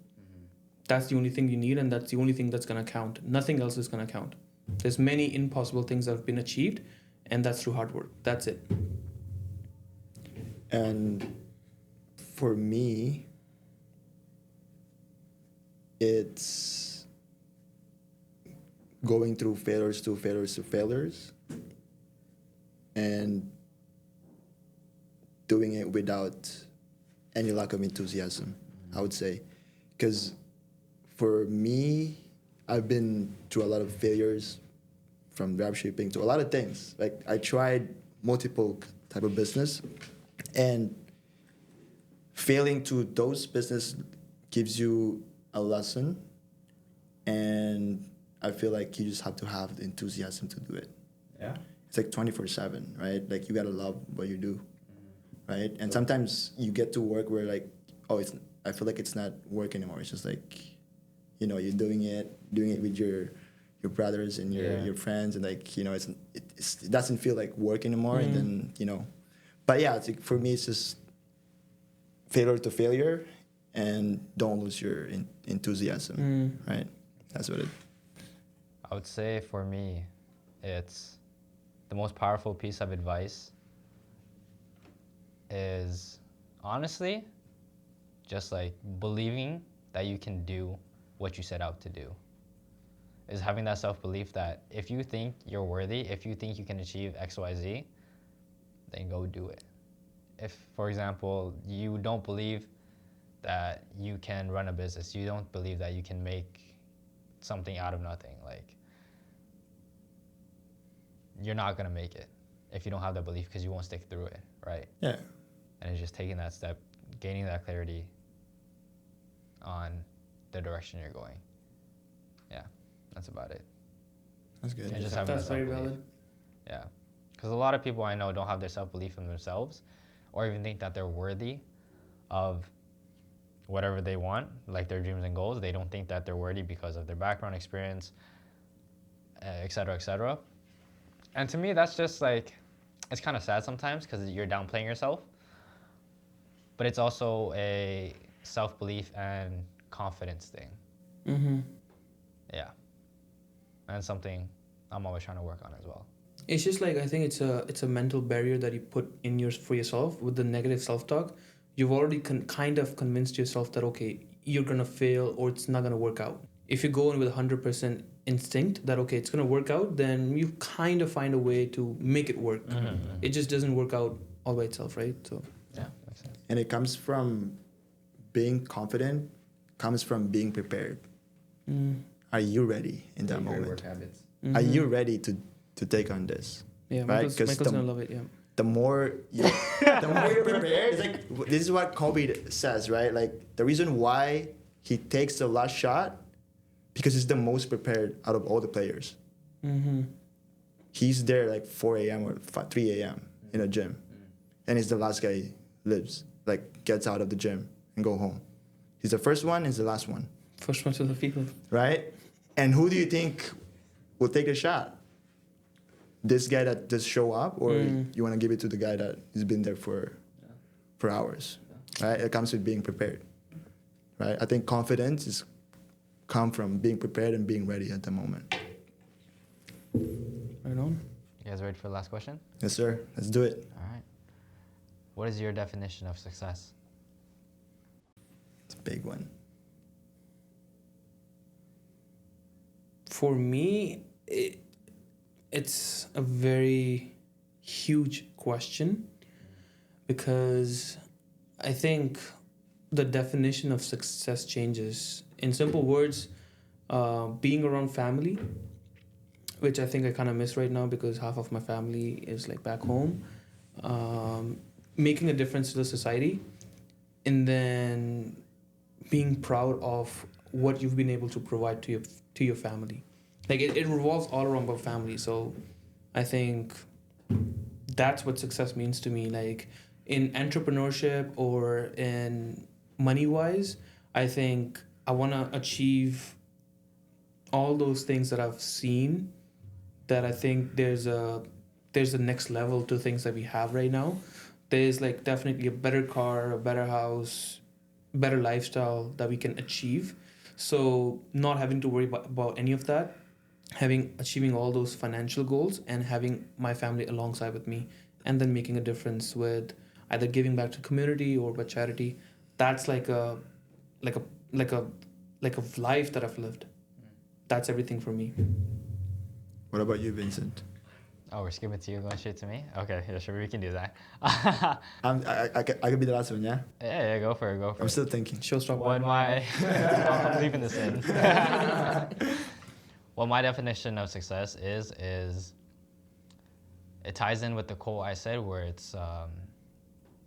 That's the only thing you need, and that's the only thing that's going to count. Nothing else is going to count. There's many impossible things that have been achieved, and that's through hard work. That's it. And for me, it's going through failures to failures to failures and doing it without any lack of enthusiasm, I would say. Because for me, I've been through a lot of failures, from dropshipping to a lot of things. Like, I tried multiple type of business, and failing to those business gives you a lesson, and I feel like you just have to have the enthusiasm to do it. Yeah. It's like 24/7, right? Like, you gotta love what you do, right? And sometimes you get to work where like, I feel like it's not work anymore. It's just like, you're doing it with your brothers and your friends, and like, it doesn't feel like work anymore. And then but yeah, it's like, for me, it's just failure to failure, and don't lose your enthusiasm, right? That's what it. I would say for me, it's the most powerful piece of advice is honestly just like believing that you can do what you set out to do. Is having that self-belief that if you think you're worthy, if you think you can achieve XYZ, then go do it. If, for example, you don't believe that you can run a business, you don't believe that you can make something out of nothing, like, you're not gonna make it if you don't have that belief, because you won't stick through it, right? Yeah. And it's just taking that step, gaining that clarity on the direction you're going. Yeah, that's about it. That's good. And just having That's that very self-belief. valid. Yeah, because a lot of people I know don't have their self-belief in themselves, or even think that they're worthy of whatever they want, like their dreams and goals. They don't think that they're worthy because of their background, experience, et cetera, et cetera. And to me, that's just like, it's kind of sad sometimes because you're downplaying yourself, but it's also a self-belief and confidence thing. Mm-hmm. Yeah, and something I'm always trying to work on as well. It's just like, I think it's a mental barrier that you put in for yourself with the negative self-talk. You've already kind of convinced yourself that, okay, you're gonna fail or it's not gonna work out. If you go in with 100% instinct that, okay, it's gonna work out, then you kind of find a way to make it work. It just doesn't work out all by itself, right? So Yeah, makes sense. And it comes from being confident comes from being prepared. Are you ready in that moment? Work habits. Are you ready to take on this? Yeah, right? Michael's gonna love it. Yeah. The more you, the more you're prepared, it's like this is what Kobe says, right? Like the reason why he takes the last shot because he's the most prepared out of all the players. He's there like 4 a.m. or 3 a.m. in a gym, and he's the last guy lives, like gets out of the gym and go home. He's the first one, he's the last one. First one to the field. Right? And who do you think will take the shot? This guy that just show up, or you want to give it to the guy that has been there for hours, right? It comes with being prepared, right? I think confidence is come from being prepared and being ready at the moment. Right on. You guys ready for the last question? Yes, sir. Let's do it. All right. What is your definition of success? It's a big one. For me, it's a very huge question because I think the definition of success changes. In simple words, being around family, which I think I kind of miss right now because half of my family is like back home, making a difference to the society, and then being proud of what you've been able to provide to your family. Like it revolves all around about family. So I think that's what success means to me. Like in entrepreneurship or in money wise, I think I want to achieve all those things that I've seen, that I think there's a next level to things that we have right now. There's like definitely a better car, a better house, better lifestyle that we can achieve. So not having to worry about any of that, achieving all those financial goals and having my family alongside with me, and then making a difference with either giving back to community or by charity. That's like a life that I've lived. That's everything for me. What about you, Vincent? Oh, we're skipping to you, going straight to me? Okay, yeah, sure, we can do that. I could be the last one, yeah? Yeah, go for it. I'm still thinking. Showstopper. I'm leaving this in. What my definition of success is it ties in with the quote I said, where it's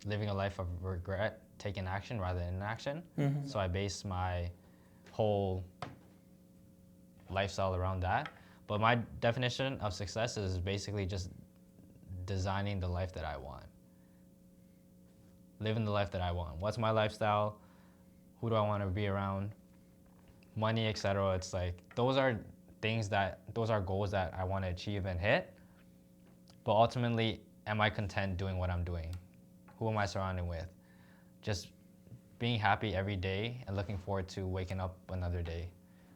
living a life of regret, taking action rather than inaction. So I base my whole lifestyle around that. But my definition of success is basically just designing the life that I want. Living the life that I want. What's my lifestyle? Who do I want to be around? Money, etc. It's like those are goals that I want to achieve and hit. But ultimately, am I content doing what I'm doing? Who am I surrounded with? Just being happy every day and looking forward to waking up another day,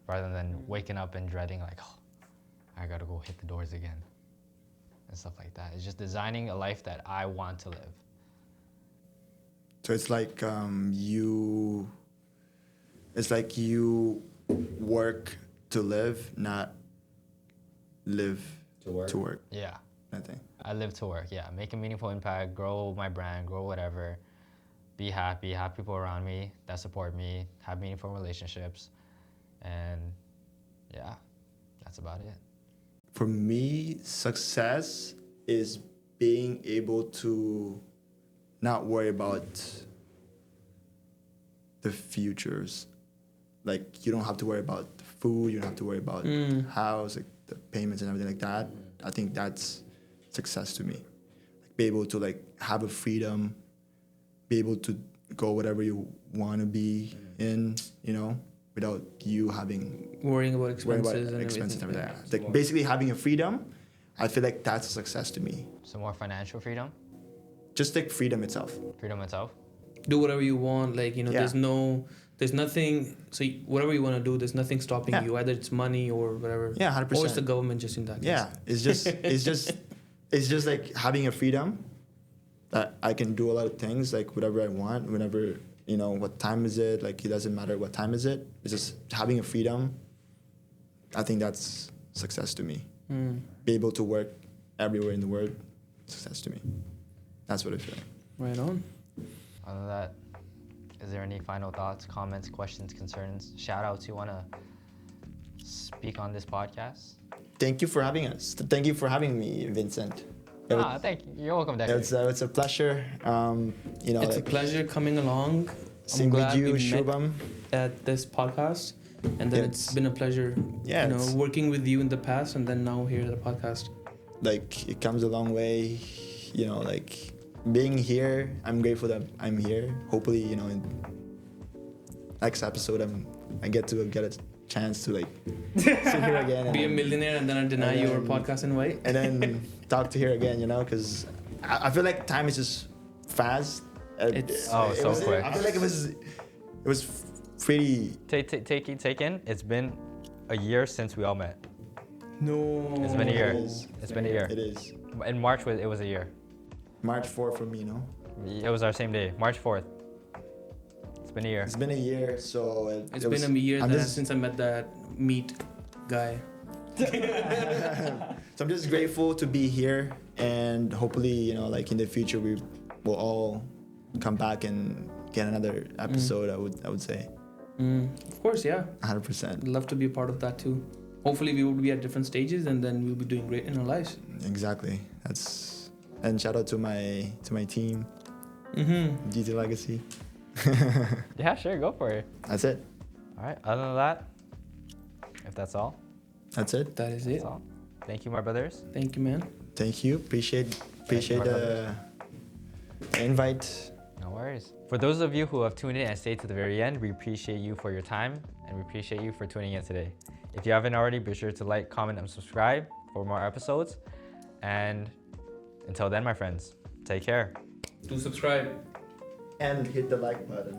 rather than waking up and dreading like, oh, I gotta go hit the doors again and stuff like that. It's just designing a life that I want to live. So it's like you work to live, not live to work. Yeah. I think. I live to work, yeah. Make a meaningful impact, grow my brand, grow whatever. Be happy, have people around me that support me, have meaningful relationships. And yeah, that's about it. For me, success is being able to not worry about the futures. Like you don't have to worry about the food, you don't have to worry about the house, like the payments and everything like that. I think that's success to me. Like be able to like have a freedom, be able to go whatever you want to be in, you know, without you worrying about expenses and everything like that. Yeah. Like basically having a freedom, I feel like that's a success to me. Some more financial freedom? Just like freedom itself. Freedom itself? Do whatever you want, like, you know, Yeah. there's nothing, so whatever you want to do, there's nothing stopping Yeah. you, either it's money or whatever. Yeah, 100%. Or it's the government just in that case. Yeah, it's just like having a freedom that I can do a lot of things, like whatever I want, whenever, you know, what time is it, like it doesn't matter what time is it. It's just having a freedom. I think that's success to me. Be able to work everywhere in the world, success to me. That's what I feel. Right on. Other than that, Is there any final thoughts, comments, questions, concerns, shout outs you want to speak on this podcast? Thank you for having us. Thank you for having me, Vincent. Thank you. You're welcome, Dexter. It's a pleasure. It's a pleasure coming along. Seeing with you, we Shubham. met at this podcast, and then it's been a pleasure. Working with you in the past, and then now here at the podcast. Like it comes a long way. Like being here, I'm grateful that I'm here. Hopefully, in next episode, I get a chance to like sit here again. Be a millionaire, and then I deny your podcast invite. And then talk to here again, because I feel like time is just fast. So quick. I feel like it was pretty. Take in. It's been a year since we all met. No. It's been a year. It's been a year. It is. In March, it was a year. March 4th for me, no? It was our same day, March 4th. It's been a year. It's been a year, so it's been a year since I met that meat guy. So I'm just grateful to be here, and hopefully, like in the future, we will all come back and get another episode. I would say. Of course, yeah. 100%. I'd love to be a part of that too. Hopefully, we will be at different stages, and then we'll be doing great in our lives. Exactly. And shout out to my team, GT Legacy. Yeah, sure, go for it. That's it. All right. Other than that, if that's all, that's it. That is it. All. Thank you, my brothers. Thank you, man. Thank you. Appreciate the invite. No worries. For those of you who have tuned in and stayed to the very end, we appreciate you for your time, and we appreciate you for tuning in today. If you haven't already, be sure to like, comment, and subscribe for more episodes. And until then, my friends, take care. Do subscribe. And hit the like button.